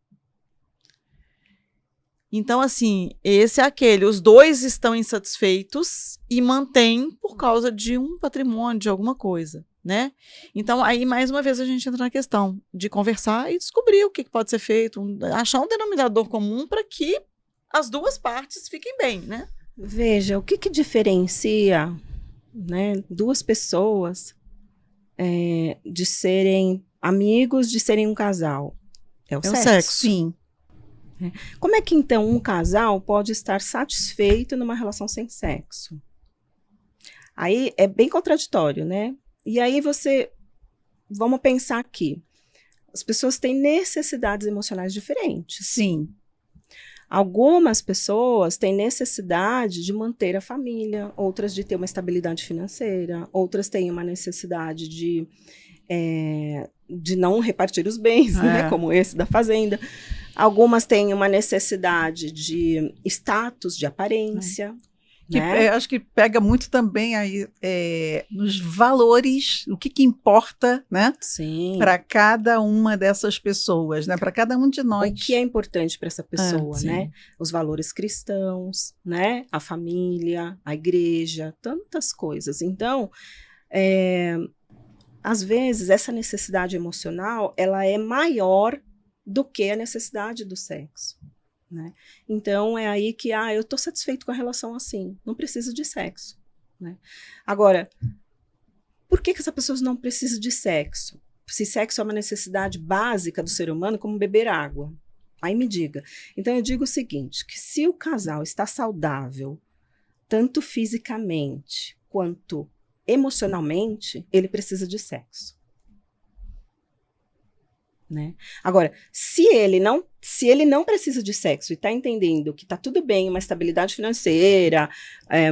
Então, assim, esse é aquele, os dois estão insatisfeitos e mantêm por causa de um patrimônio, de alguma coisa, né? Então, aí, mais uma vez, a gente entra na questão de conversar e descobrir o que pode ser feito, achar um denominador comum para que as duas partes fiquem bem, né?
Veja, o que diferencia, né, duas pessoas de serem amigos, de serem um casal? É o sexo.
Sim.
Como é que, então, um casal pode estar satisfeito numa relação sem sexo? Aí é bem contraditório, né? E aí vamos pensar aqui. As pessoas têm necessidades emocionais diferentes.
Sim.
Algumas pessoas têm necessidade de manter a família, outras de ter uma estabilidade financeira, outras têm uma necessidade de não repartir os bens, né? Como esse da fazenda. Algumas têm uma necessidade de status, de aparência. Né?
Acho que pega muito também aí nos valores, o que importa, né?
Sim.
Para cada uma dessas pessoas, né? Para cada um de nós.
O que é importante para essa pessoa, né? Os valores cristãos, né? A família, a igreja, tantas coisas. Então, às vezes, essa necessidade emocional, ela é maior do que a necessidade do sexo, né? Então, é aí que, eu estou satisfeito com a relação assim, não preciso de sexo, né? Agora, por que essas pessoas não precisam de sexo? Se sexo é uma necessidade básica do ser humano, como beber água. Aí me diga. Então, eu digo o seguinte, que se o casal está saudável, tanto fisicamente quanto emocionalmente, ele precisa de sexo. Né? Agora, se ele não precisa de sexo e está entendendo que está tudo bem, uma estabilidade financeira,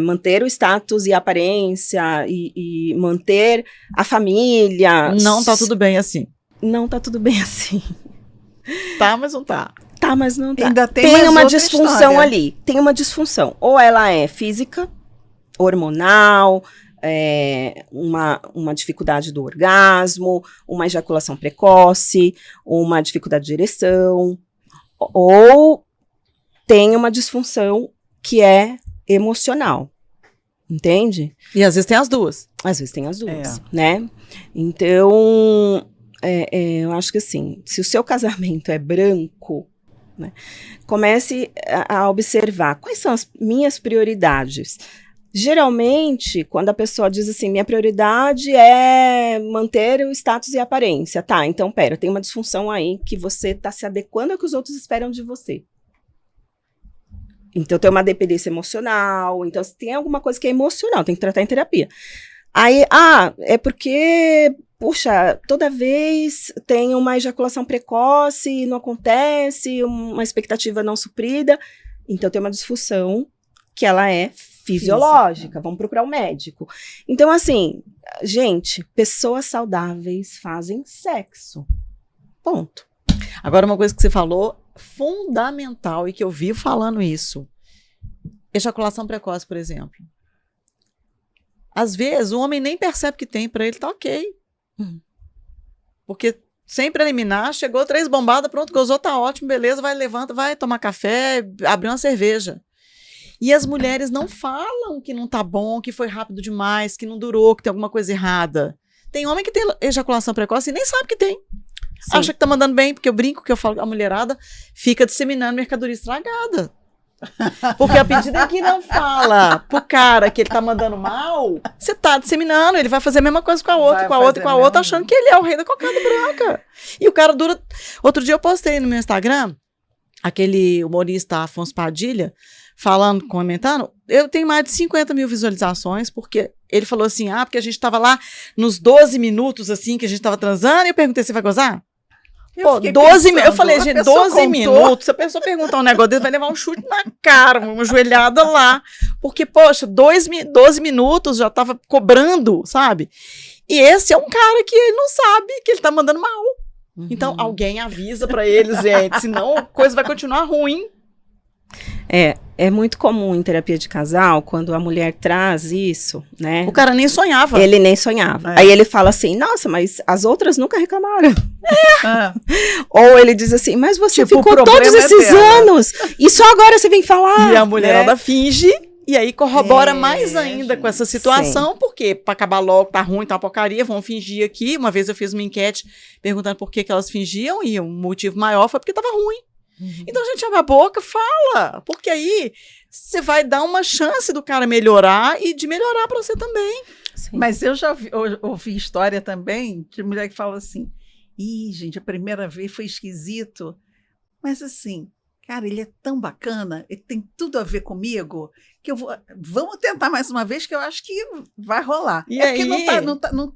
manter o status e a aparência e manter a família...
Não está tudo bem assim.
Não está tudo bem assim.
Tá, mas não tá.
Tá, mas não tá.
Ainda tem
uma disfunção ali. Tem uma disfunção. Ou ela é física, hormonal... uma dificuldade do orgasmo, uma ejaculação precoce, uma dificuldade de ereção, ou tem uma disfunção que é emocional, entende?
E às vezes tem as duas.
Às vezes tem as duas, né? Então, eu acho que assim, se o seu casamento é branco, né, comece a observar quais são as minhas prioridades. Geralmente, quando a pessoa diz assim, minha prioridade é manter o status e a aparência. Tá, então pera, tem uma disfunção aí que você está se adequando ao que os outros esperam de você. Então tem uma dependência emocional, então se tem alguma coisa que é emocional, tem que tratar em terapia. Aí, é porque, puxa, toda vez tem uma ejaculação precoce e não acontece, uma expectativa não suprida, então tem uma disfunção que ela é fisiológica, vamos procurar um médico. Então, assim, gente, pessoas saudáveis fazem sexo. Ponto.
Agora, uma coisa que você falou, fundamental, e que eu vivo falando isso. Ejaculação precoce, por exemplo. Às vezes, o homem nem percebe que tem, pra ele tá ok. Porque sem preliminar, chegou 3 bombadas, pronto, gozou, tá ótimo, beleza, vai, levanta, vai tomar café, abrir uma cerveja. E as mulheres não falam que não tá bom, que foi rápido demais, que não durou, que tem alguma coisa errada. Tem homem que tem ejaculação precoce e nem sabe que tem. Sim. Acha que tá mandando bem, porque eu brinco que eu falo que a mulherada fica disseminando mercadoria estragada. Porque a medida que não fala pro cara que ele tá mandando mal, você tá disseminando, ele vai fazer a mesma coisa com a outra, com a outra, com a outra, achando que ele é o rei da cocada branca. E o cara dura... Outro dia eu postei no meu Instagram, aquele humorista Afonso Padilha, falando, comentando, eu tenho mais de 50 mil visualizações, porque ele falou assim, porque a gente tava lá nos 12 minutos, assim, que a gente tava transando, e eu perguntei, você vai gozar? Pô,
fiquei
12
pensando,
minutos. Eu falei,
a
gente,
pessoa
12
contou.
minutos. Se a pessoa perguntar um negócio desse, vai levar um chute na cara, uma joelhada lá. Porque, poxa, 12 minutos já tava cobrando, sabe? E esse é um cara que ele não sabe que ele tá mandando mal. Então, alguém avisa pra eles, gente, senão a coisa vai continuar ruim.
É muito comum em terapia de casal, quando a mulher traz isso, né?
O cara nem sonhava.
Ele nem sonhava.
É.
Aí ele fala assim, nossa, mas as outras nunca reclamaram.
Ah,
Ou ele diz assim, mas você
Tipo, o
ficou
problema
todos
é
esses
dela.
anos e só agora você vem falar.
E a mulherada finge, e aí corrobora
É,
mais ainda com essa situação, porque para acabar logo, tá ruim, tá uma porcaria, vão fingir aqui. Uma vez eu fiz uma enquete perguntando por que elas fingiam, e o motivo maior foi porque tava ruim. Então a gente abre a boca, fala, porque aí você vai dar uma chance do cara melhorar e de melhorar para você também.
Sim.
mas eu já ouvi história também de mulher que fala assim, ih, gente, a primeira vez foi esquisito, mas assim, cara, ele é tão bacana, ele tem tudo a ver comigo, que vamos tentar mais uma vez, que eu acho que vai rolar.
E
porque
aí?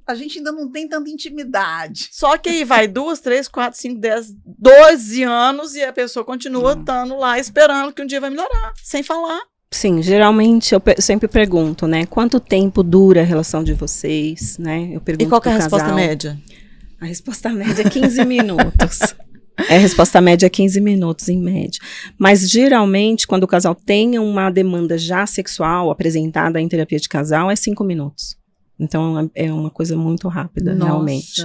a gente ainda não tem tanta intimidade.
Só que aí vai 2, 3, 4, 5, 10, 12 anos e a pessoa continua estando lá esperando que um dia vai melhorar, sem falar.
Sim, geralmente eu sempre pergunto, né? Quanto tempo dura a relação de vocês, né? Eu pergunto
E qual que é a
pro
resposta
casal.
média?
A resposta média é 15 minutos. A resposta média é 15 minutos, em média. Mas, geralmente, quando o casal tem uma demanda já sexual apresentada em terapia de casal, é 5 minutos. Então, é uma coisa muito rápida, realmente.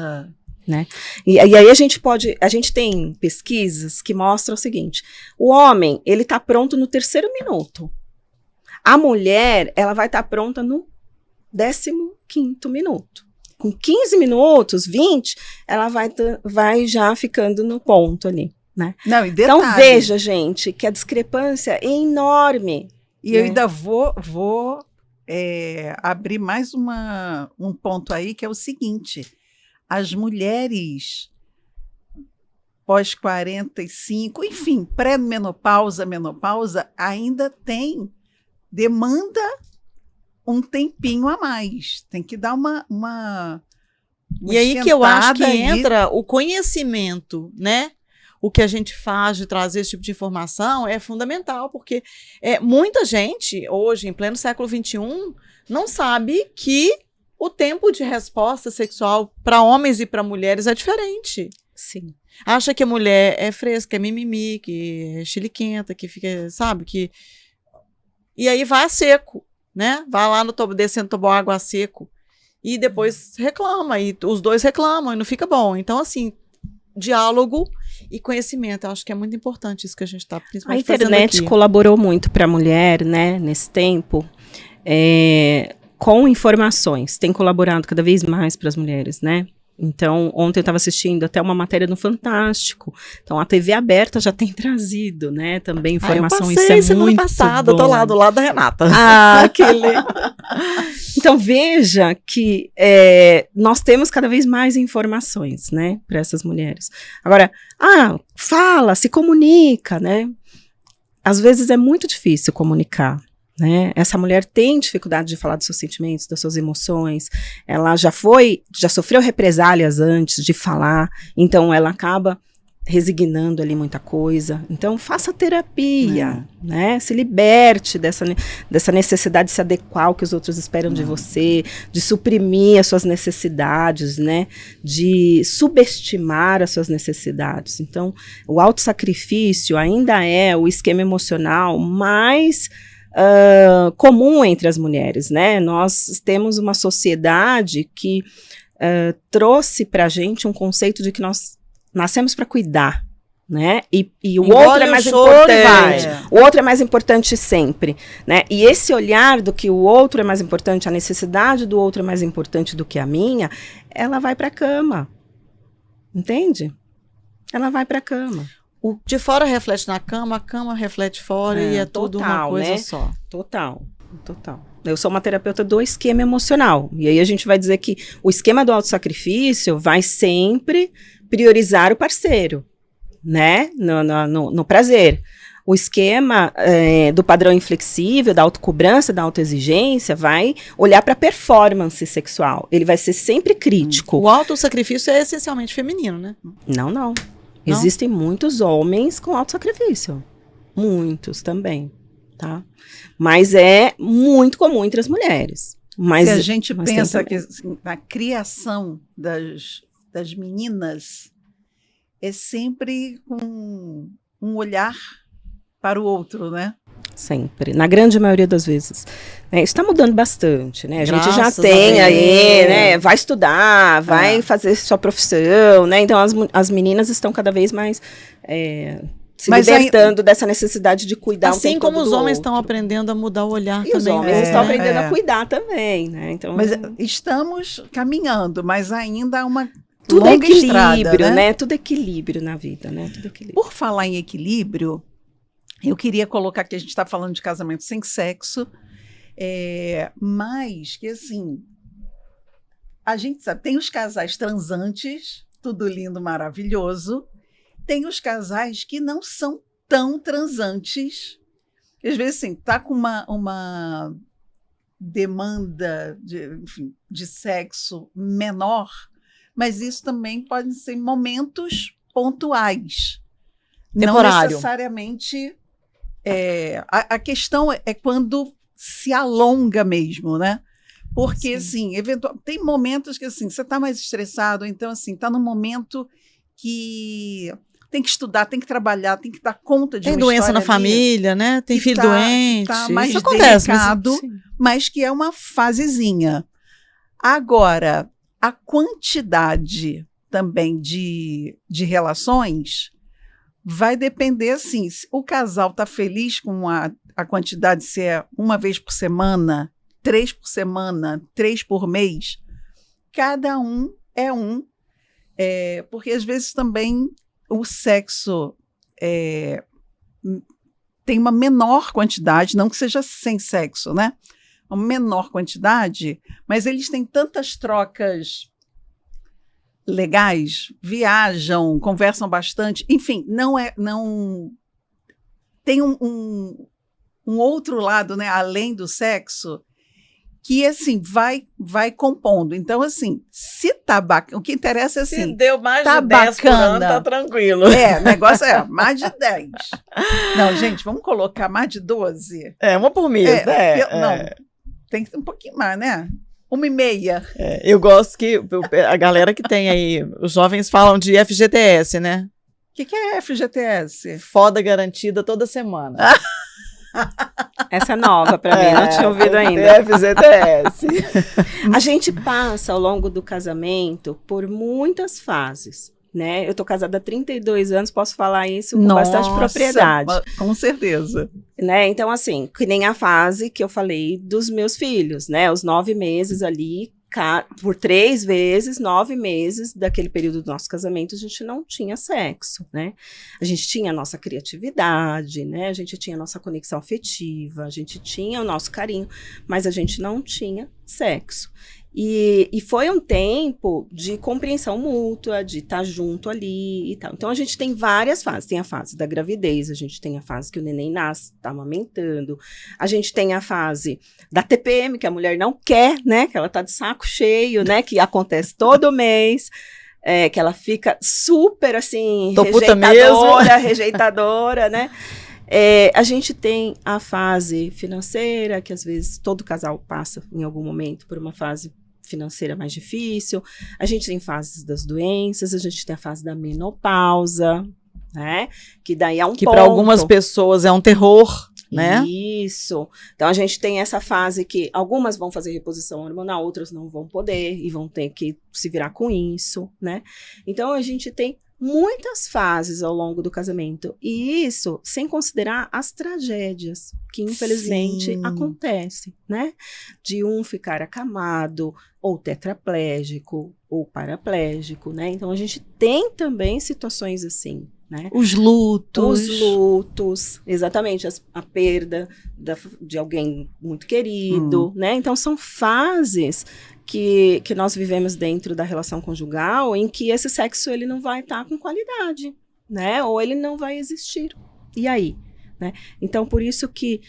E aí a gente tem pesquisas que mostram o seguinte, o homem, ele tá pronto no 3º minuto. A mulher, ela vai estar pronta no 15º minuto. Com 15 minutos, 20, ela vai já ficando no ponto ali, né?
Não, e detalhe,
Então, veja, gente, que a discrepância é enorme.
e eu
né?
ainda vou abrir mais um ponto aí, que é o seguinte, as mulheres pós-45, enfim, pré-menopausa, menopausa, ainda demanda um tempinho a mais. Tem que dar uma
E aí que eu acho que
esquentada aí.
entra o conhecimento, né? O que a gente faz de trazer esse tipo de informação é fundamental, porque muita gente, hoje, em pleno século XXI, não sabe que o tempo de resposta sexual para homens e para mulheres é diferente.
Sim.
Acha que a mulher é fresca, é mimimi, que é chiliquenta, que fica, sabe, que... E aí vai a seco, né? Vai lá descendo tomar água a seco. E depois reclama, e os dois reclamam, e não fica bom. Então, assim, diálogo e conhecimento, eu acho que é muito importante isso que a gente está
A
principalmente fazendo
internet
aqui.
colaborou muito para a mulher, né, nesse tempo, com informações. Tem colaborado cada vez mais para as mulheres, né? Então, ontem eu estava assistindo até uma matéria no Fantástico. Então, a TV aberta já tem trazido, né, também informação.
Eu passei
Isso é
semana
muito
passada,
bom.
tô lá do lado da Renata.
Ah, que legal. Então, veja que nós temos cada vez mais informações, né, para essas mulheres. Agora, fala, se comunica, né? Às vezes é muito difícil comunicar, né? Essa mulher tem dificuldade de falar dos seus sentimentos, das suas emoções. Ela já sofreu represálias antes de falar, então ela acaba resignando ali muita coisa. Então, faça terapia, né? Se liberte dessa necessidade de se adequar ao que os outros esperam de você, de suprimir as suas necessidades, né? De subestimar as suas necessidades. Então, o autossacrifício ainda é o esquema emocional mais comum entre as mulheres, né? Nós temos uma sociedade que trouxe pra gente um conceito de que nós nascemos para cuidar, né? E o
Engole
outro é
o
mais
choro e
importante.
vai.
O outro é mais importante sempre, né? E esse olhar do que o outro é mais importante, a necessidade do outro é mais importante do que a minha, ela vai para a cama. Entende? Ela vai para a cama.
O de fora reflete na cama, a cama reflete fora e é tudo uma
total,
coisa
né?
só.
Total. Eu sou uma terapeuta do esquema emocional. E aí a gente vai dizer que o esquema do autossacrifício vai sempre priorizar o parceiro, né? No prazer. O esquema do padrão inflexível, da autocobrança, da autoexigência, vai olhar para a performance sexual. Ele vai ser sempre crítico.
O autossacrifício é essencialmente feminino, né?
Não.
Não?
Existem muitos homens com autossacrifício. Muitos também, tá? Mas é muito comum entre as mulheres. Mas,
se a gente
mas tem
pensa
também.
que assim, a criação das meninas é sempre com um olhar para o outro, né?
Sempre, na grande maioria das vezes. Isso está mudando bastante, né? A gente já
Graças a
tem
Deus.
aí, né? Vai estudar, vai fazer sua profissão, né? Então as meninas estão cada vez mais se
Mas
libertando dessa necessidade de cuidar um
Assim
tempo
como
todo
os
do
homens estão
outro.
aprendendo a mudar o olhar
E
também.
os homens
né?
estão aprendendo a cuidar também, né? Então,
Mas estamos caminhando, mas ainda há uma
tudo é
longa
equilíbrio,
estrada,
né? Tudo é equilíbrio na vida, né? Tudo é equilíbrio.
Por falar em equilíbrio, eu queria colocar que a gente está falando de casamento sem sexo, mas que assim, a gente sabe, tem os casais transantes, tudo lindo, maravilhoso, tem os casais que não são tão transantes, às vezes assim, tá com uma demanda de sexo menor, mas isso também pode ser momentos pontuais.
Temporário.
Não necessariamente. A questão é quando se alonga mesmo, né? Porque, assim, tem momentos que assim, você está mais estressado, então, assim, está num momento que tem que estudar, tem que trabalhar, tem que dar conta de
Tem
uma
doença na
história ali,
família, né? Tem
que
filho
tá
doente.
mais
Isso acontece.
delicado, mas que é uma fasezinha. Agora, a quantidade também de relações vai depender, assim, se o casal está feliz com a quantidade, se é uma vez por semana, 3 por semana, 3 por mês, cada um é um, porque às vezes também o sexo tem uma menor quantidade, não que seja sem sexo, né? Uma menor quantidade, mas eles têm tantas trocas legais, viajam, conversam bastante, enfim, não tem um outro lado, né, além do sexo, que assim vai compondo. Então, assim, se tá bacana, o que interessa é assim,
Se deu mais
tá
de 10 por ano,
bacana.
tá tranquilo.
O negócio é mais de 10. Não, gente, vamos colocar mais de 12?
Uma por mês, né?
Não, tem que ser um pouquinho mais, né? 1,5.
Eu gosto que a galera que tem aí, os jovens falam de FGTS, né?
O que é FGTS?
Foda garantida toda semana.
Essa é nova para mim, não tinha ouvido ainda.
FGTS.
A gente passa ao longo do casamento por muitas fases, né? Eu tô casada há 32 anos, posso falar isso com bastante propriedade.
Com certeza.
Né? Então, assim, que nem a fase que eu falei dos meus filhos, né? Os 9 meses ali, por 3 vezes, 9 meses daquele período do nosso casamento, a gente não tinha sexo, né? A gente tinha a nossa criatividade, né? A gente tinha a nossa conexão afetiva, a gente tinha o nosso carinho, mas a gente não tinha sexo. E foi um tempo de compreensão mútua, de estar junto ali e tal. Então, a gente tem várias fases. Tem a fase da gravidez, a gente tem a fase que o neném nasce, está amamentando. A gente tem a fase da TPM, que a mulher não quer, né? Que ela está de saco cheio, né? Que acontece todo mês. Que ela fica super, assim, rejeitadora, né? A gente tem a fase financeira, que às vezes todo casal passa em algum momento por uma fase financeira mais difícil. A gente tem fases das doenças, a gente tem a fase da menopausa, né? Que daí é um ponto.
Que para algumas pessoas é um terror, né?
Isso. Então a gente tem essa fase que algumas vão fazer reposição hormonal, outras não vão poder e vão ter que se virar com isso, né? Então a gente tem muitas fases ao longo do casamento. E isso sem considerar as tragédias que, infelizmente, acontecem, né? De um ficar acamado, ou tetraplégico, ou paraplégico, né? Então, a gente tem também situações assim, né?
Os lutos.
Os lutos, exatamente, a perda de alguém muito querido, né? Então, são fases que nós vivemos dentro da relação conjugal em que esse sexo ele não vai estar com qualidade, né? Ou ele não vai existir. E aí? Né? Então, por isso que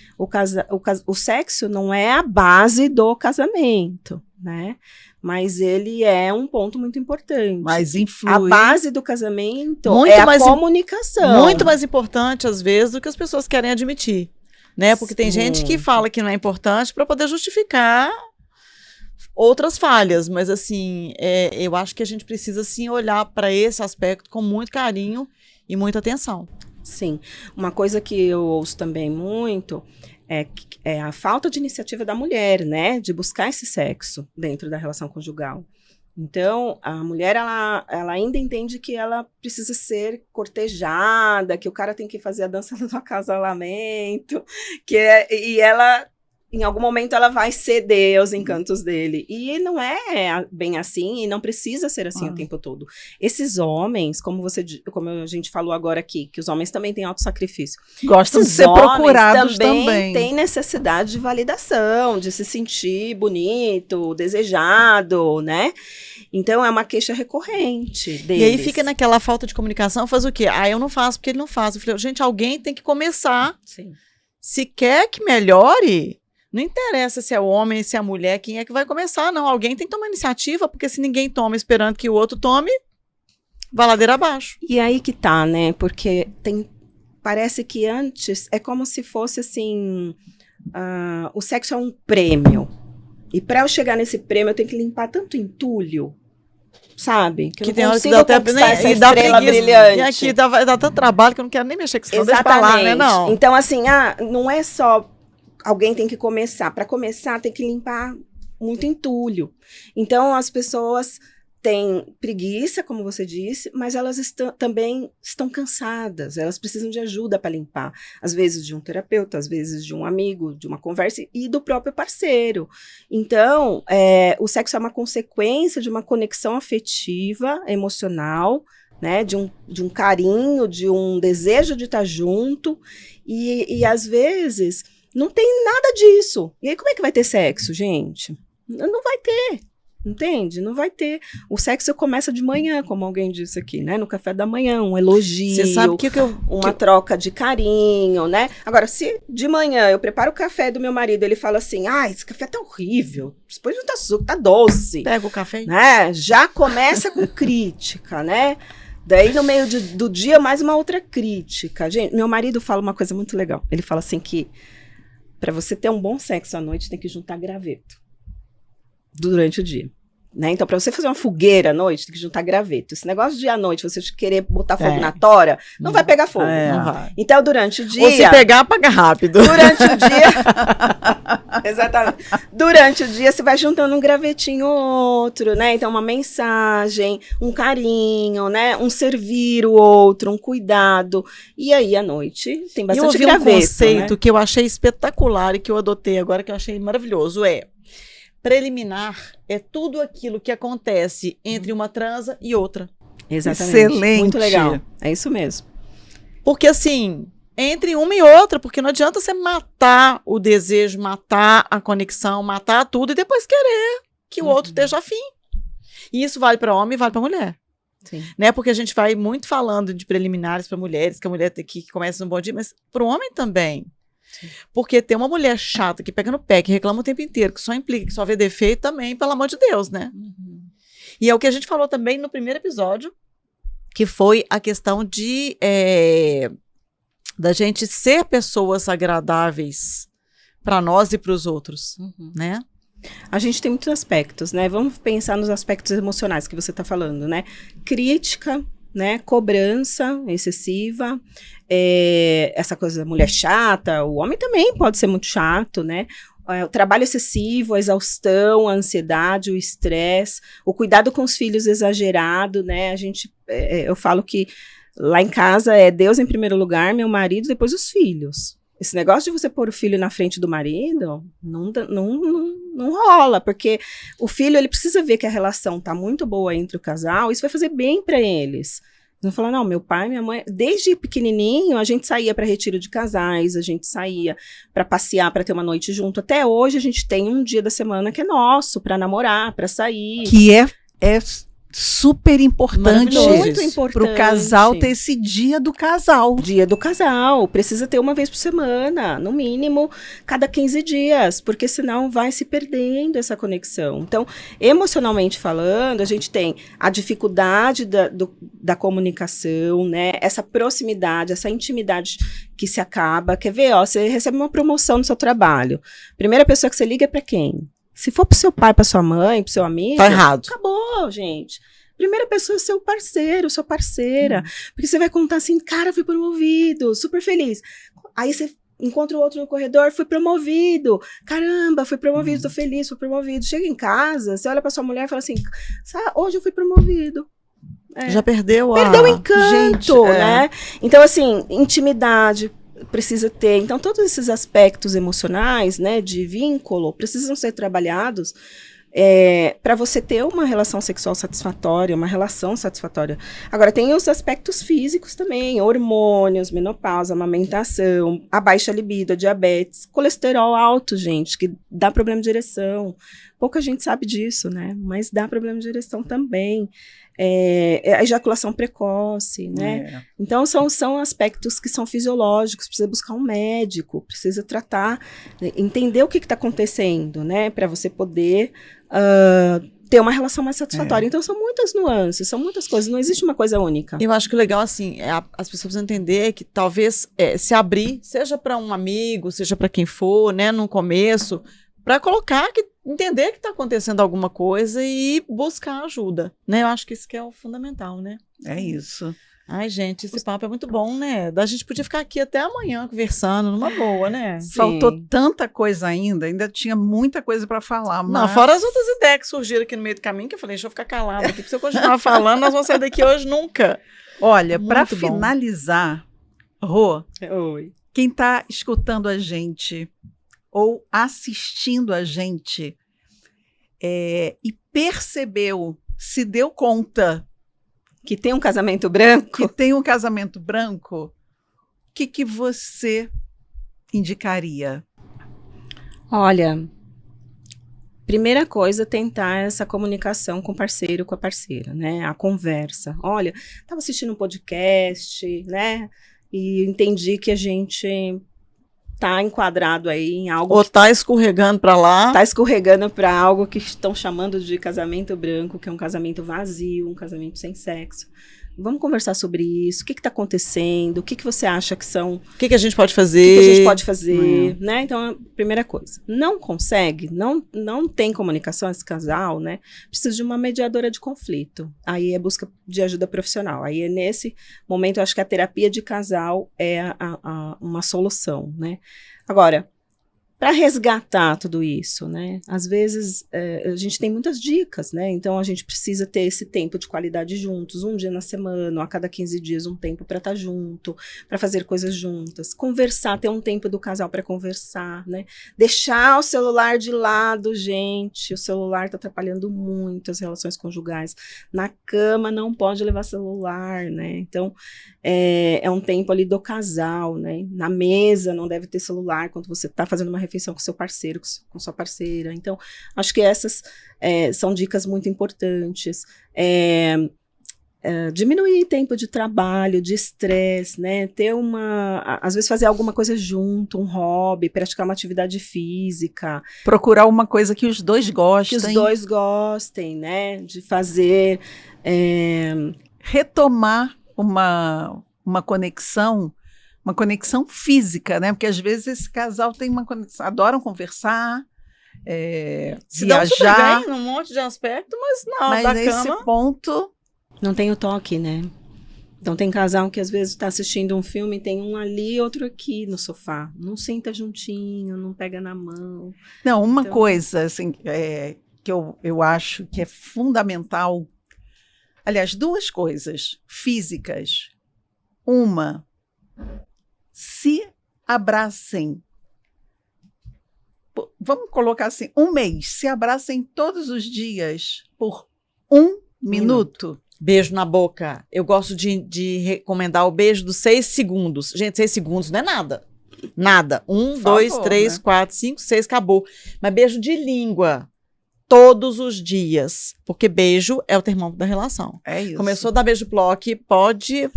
o sexo não é a base do casamento, né? Mas ele é um ponto muito importante.
Mas influi.
A base do casamento
Muito
é a
mais
comunicação.
Muito mais importante, às vezes, do que as pessoas querem admitir, né? Porque tem gente que fala que não é importante para poder justificar outras falhas, mas assim, eu acho que a gente precisa sim olhar para esse aspecto com muito carinho e muita atenção.
Sim. Uma coisa que eu ouço também muito é a falta de iniciativa da mulher, né? De buscar esse sexo dentro da relação conjugal. Então, a mulher, ela ainda entende que ela precisa ser cortejada, que o cara tem que fazer a dança do acasalamento, e ela, em algum momento, ela vai ceder aos encantos dele. E não é bem assim, e não precisa ser assim o tempo todo. Esses homens, como a gente falou agora aqui, que os homens também têm autossacrifício.
Gostam de ser procurados também.
Têm necessidade de validação, de se sentir bonito, desejado, né? Então, é uma queixa recorrente deles.
E aí fica naquela falta de comunicação, faz o quê? Eu não faço porque ele não faz. Eu falei, gente, alguém tem que começar.
Sim.
Se quer que melhore, não interessa se é o homem, se é a mulher, quem é que vai começar, não. Alguém tem que tomar iniciativa, porque se ninguém toma esperando que o outro tome, vai ladeira abaixo.
E aí que tá, né? Porque parece que antes é como se fosse assim, o sexo é um prêmio. E para eu chegar nesse prêmio, eu tenho que limpar tanto entulho, sabe? Que eu
tem
não
hora que
consigo
dá até
conquistar essa
e dá
estrela
preguiça.
brilhante.
E aqui dá tanto trabalho que eu não quero nem mexer com isso, não deixa
Exatamente.
pra lá, né? Não.
Então, assim, não é só alguém tem que começar. Para começar, tem que limpar muito entulho. Então, as pessoas têm preguiça, como você disse, mas elas também estão cansadas. Elas precisam de ajuda para limpar. Às vezes de um terapeuta, às vezes de um amigo, de uma conversa e do próprio parceiro. Então, o sexo é uma consequência de uma conexão afetiva, emocional, né? De um carinho, de um desejo de estar junto. E às vezes não tem nada disso. E aí, como é que vai ter sexo, gente? Não vai ter, entende? Não vai ter. O sexo começa de manhã, como alguém disse aqui, né? No café da manhã, um elogio,
Você sabe
uma troca de carinho, né? Agora, se de manhã eu preparo o café do meu marido, ele fala assim, esse café tá horrível, depois não tá suco, tá doce.
Pega o café.
Né? Já começa com crítica, né? Daí, no meio do dia, mais uma outra crítica. Gente, meu marido fala uma coisa muito legal. Ele fala assim que para você ter um bom sexo à noite, tem que juntar graveto durante o dia. Né? Então, para você fazer uma fogueira à noite, tem que juntar graveto. Esse negócio de à noite, você querer botar fogo na tora, não vai pegar fogo.
Não vai.
Então, durante o dia...
Ou se pegar, apaga rápido.
Durante o dia... Exatamente. Durante o dia, você vai juntando um gravetinho ou outro, né? Então, uma mensagem, um carinho, né? Um servir o outro, um cuidado. E aí, à noite, tem bastante graveto.
Eu ouvi um conceito,
né?
que eu achei espetacular e que eu adotei agora, que eu achei maravilhoso, preliminar é tudo aquilo que acontece entre uma transa e outra.
Exatamente.
Excelente.
Muito legal. É isso mesmo.
Porque assim, entre uma e outra, porque não adianta você matar o desejo, matar a conexão, matar tudo e depois querer que o outro esteja afim. E isso vale para homem e vale para mulher.
Sim.
Né? Porque a gente vai muito falando de preliminares para mulheres, que a mulher tem que começa no bom dia, mas para o homem também. Sim. Porque tem uma mulher chata que pega no pé, que reclama o tempo inteiro, que só implica, que só vê defeito também, pelo amor de Deus, né? E é o que a gente falou também no primeiro episódio, que foi a questão de da gente ser pessoas agradáveis para nós e para os outros, né?
A gente tem muitos aspectos, né? Vamos pensar nos aspectos emocionais que você está falando, né? Crítica, né? Cobrança excessiva, essa coisa da mulher chata, o homem também pode ser muito chato, né? O trabalho excessivo, a exaustão, a ansiedade, o estresse, o cuidado com os filhos exagerado, né? Eu falo que lá em casa é Deus em primeiro lugar, meu marido, depois os filhos. Esse negócio de você pôr o filho na frente do marido não rola, porque o filho ele precisa ver que a relação tá muito boa entre o casal, isso vai fazer bem para eles. Não falar, não, meu pai, minha mãe, desde pequenininho a gente saía para retiro de casais, a gente saía para passear, para ter uma noite junto. Até hoje a gente tem um dia da semana que é nosso para namorar, para sair.
Que é super importante
Maravilhoso.
Muito
para o casal ter esse dia do casal.
Dia do casal, precisa ter uma vez por semana, no mínimo cada 15 dias, porque senão vai se perdendo essa conexão. Então, emocionalmente falando, a gente tem a dificuldade da comunicação, né? Essa proximidade, essa intimidade que se acaba. Quer ver? Ó, você recebe uma promoção no seu trabalho. Primeira pessoa que você liga é para quem? Se for pro seu pai, pra sua mãe, pro seu amigo...
Tá errado.
Acabou, gente. Primeira pessoa é seu parceiro, sua parceira. Porque você vai contar assim, cara, fui promovido, super feliz. Aí você encontra o outro no corredor, fui promovido. Caramba, fui promovido, tô feliz, fui promovido. Chega em casa, você olha pra sua mulher e fala assim, hoje eu fui promovido.
Já perdeu
Perdeu o encanto,
Gente,
né? Então, assim, intimidade... precisa ter. Então, todos esses aspectos emocionais, né, de vínculo, precisam ser trabalhados para você ter uma relação sexual satisfatória, uma relação satisfatória. Agora, tem os aspectos físicos também, hormônios, menopausa, amamentação, a baixa libido, a diabetes, colesterol alto, gente, que dá problema de ereção. Pouca gente sabe disso, né? Mas dá problema de ereção também. A ejaculação precoce, né? Então, são aspectos que são fisiológicos, precisa buscar um médico, precisa tratar, entender o que está acontecendo, né? Para você poder ter uma relação mais satisfatória. Então, são muitas nuances, são muitas coisas, não existe uma coisa única.
Eu acho que o legal, assim, as pessoas precisam entender que talvez se abrir, seja para um amigo, seja para quem for, né, no começo, para entender que está acontecendo alguma coisa e buscar ajuda, né? Eu acho que isso que é o fundamental, né?
É isso.
Ai, gente, esse papo é muito bom, né? A gente podia ficar aqui até amanhã conversando, numa boa, né?
Sim.
Faltou tanta coisa ainda tinha muita coisa para falar.
Não,
Mas...
fora as outras ideias que surgiram aqui no meio do caminho, que eu falei, deixa eu ficar calada aqui, se eu continuar falando, nós vamos sair daqui hoje nunca.
Olha, para
Muito bom.
finalizar, Rô,
Oi.
quem está escutando a gente ou assistindo a gente e percebeu, se deu conta
Que tem um casamento branco?
que tem um casamento branco, o que você indicaria?
Olha, primeira coisa, tentar essa comunicação com o parceiro, com a parceira, né? A conversa. Olha, estava assistindo um podcast, né? E entendi que a gente tá enquadrado aí em algo
Ou tá escorregando para lá.
tá escorregando para algo que estão chamando de casamento branco, que é um casamento vazio, um casamento sem sexo. Vamos conversar sobre isso. O que está acontecendo? O que você acha que são...
O que a gente pode
O
fazer?
que a gente pode fazer, né? Então, primeira coisa. Não consegue, não tem comunicação esse casal, né? Precisa de uma mediadora de conflito. Aí é busca de ajuda profissional. Aí nesse momento, eu acho que a terapia de casal é uma solução, né? Agora, para resgatar tudo isso, né? Às vezes, a gente tem muitas dicas, né? Então, a gente precisa ter esse tempo de qualidade juntos, um dia na semana, ou a cada 15 dias, um tempo para estar junto, para fazer coisas juntas. Conversar, ter um tempo do casal para conversar, né? Deixar o celular de lado, gente. O celular está atrapalhando muito as relações conjugais. Na cama, não pode levar celular, né? Então, é um tempo ali do casal, né? Na mesa, não deve ter celular quando você está fazendo uma refeição com seu parceiro, com sua parceira. Então, acho que essas são dicas muito importantes. Diminuir tempo de trabalho, de estresse, né? Às vezes fazer alguma coisa junto, um hobby, praticar uma atividade física.
Procurar uma coisa que os dois gostem.
Que os dois gostem, né? De fazer...
Retomar uma conexão física, né? Porque às vezes esse casal tem uma conexão, adoram conversar,
Se dão super
viajar,
bem num monte de aspecto, mas não,
mas
da
nesse
cama...
ponto
Não tem o toque, né? Então tem casal que às vezes está assistindo um filme e tem um ali e outro aqui no sofá. Não senta juntinho, não pega na mão.
Não, uma
Então-
coisa assim, que eu acho que é fundamental, aliás, duas coisas físicas. Uma, se abracem. Vamos colocar assim, um mês, se abracem todos os dias por um minuto.
Beijo na boca. Eu gosto de recomendar o beijo dos 6 segundos. Gente, 6 segundos não é nada. Nada. 1,
Por
2,
favor,
3,
né?
4, 5, 6, acabou. Mas beijo de língua. todos os dias, porque beijo é o termômetro da relação.
É isso.
Começou a dar beijo bloque,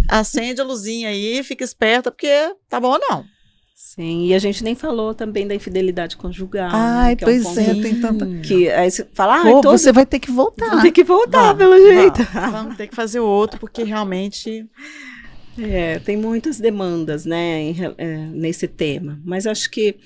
acende a luzinha aí, fica esperta, porque tá bom ou não.
Sim, e a gente nem falou também da infidelidade conjugal.
Ai,
né, que
pois
um ponto
é, tem tanta...
que aí você fala,
Pô,
todo...
você vai ter que voltar.
Vou ter que voltar,
Vamos,
pelo jeito.
Vamos ter que fazer outro, porque realmente...
Tem muitas demandas, né, nesse tema. Mas acho que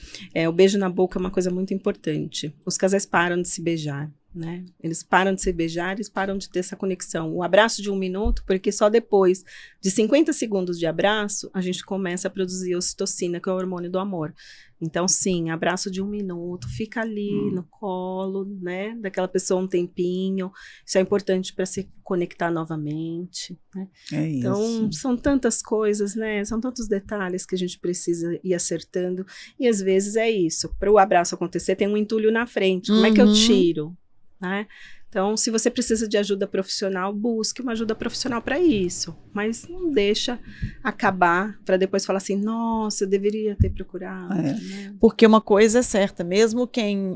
o beijo na boca é uma coisa muito importante. Os casais param de se beijar, né? Eles param de se beijar, eles param de ter essa conexão. O abraço de 1 minuto, porque só depois de 50 segundos de abraço, a gente começa a produzir ocitocina, que é o hormônio do amor. Então, sim, abraço de 1 minuto, fica ali no colo, né, daquela pessoa um tempinho. Isso é importante para se conectar novamente, né?
É isso.
Então, são tantas coisas, né? São tantos detalhes que a gente precisa ir acertando. E às vezes é isso. Para o abraço acontecer, tem um entulho na frente. Como é que eu tiro? Né? Então, se você precisa de ajuda profissional, busque uma ajuda profissional para isso. Mas não deixa acabar para depois falar assim, nossa, eu deveria ter procurado. Né?
Porque uma coisa é certa, mesmo quem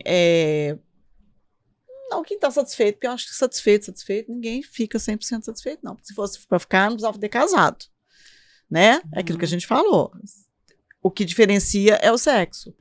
não quem está satisfeito, porque eu acho que satisfeito, ninguém fica 100% satisfeito, não. Porque se fosse para ficar, não precisava ter casado. Né? É aquilo que a gente falou. O que diferencia é o sexo.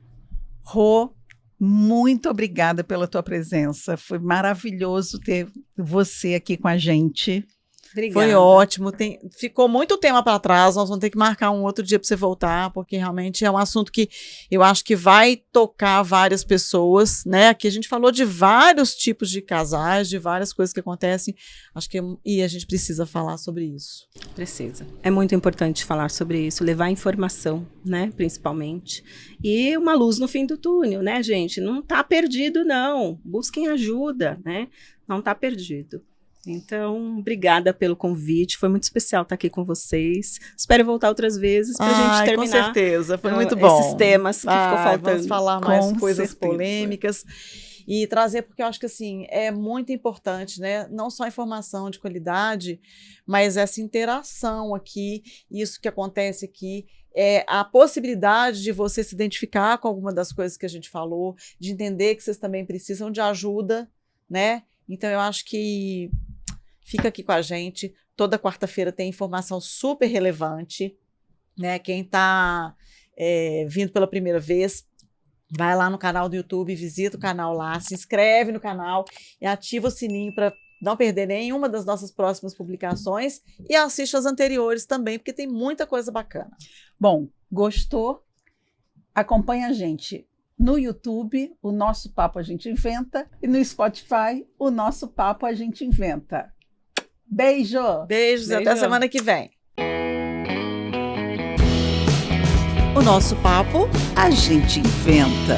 Rô, muito obrigada pela tua presença. Foi maravilhoso ter você aqui com a gente.
Obrigada.
Foi ótimo. Ficou muito tema para trás. Nós vamos ter que marcar um outro dia para você voltar, porque realmente é um assunto que eu acho que vai tocar várias pessoas, né? Aqui a gente falou de vários tipos de casais, de várias coisas que acontecem. Acho que e a gente precisa falar sobre isso.
Precisa. É muito importante falar sobre isso, levar informação, né, principalmente. E uma luz no fim do túnel, né, gente? Não tá perdido, não. Busquem ajuda, né? Não tá perdido. Então, obrigada pelo convite. Foi muito especial estar aqui com vocês. Espero voltar outras vezes para a gente terminar.
Com certeza, foi muito bom.
Esses temas que ficou faltando.
Vamos falar mais
Com
coisas
certeza.
polêmicas e trazer, porque eu acho que assim, é muito importante, né? Não só informação de qualidade, mas essa interação aqui, isso que acontece aqui, a possibilidade de você se identificar com alguma das coisas que a gente falou, de entender que vocês também precisam de ajuda, né? Então, eu acho que fica aqui com a gente. Toda quarta-feira tem informação super relevante, né? Quem está vindo pela primeira vez, vai lá no canal do YouTube, visita o canal lá, se inscreve no canal e ativa o sininho para não perder nenhuma das nossas próximas publicações e assiste as anteriores também, porque tem muita coisa bacana.
Bom, gostou? Acompanha a gente no YouTube, o Nosso Papo a gente inventa, e no Spotify, o Nosso Papo a gente inventa. Beijo!
Beijos e até
Beijo.
semana que vem. O Nosso Papo
A gente inventa.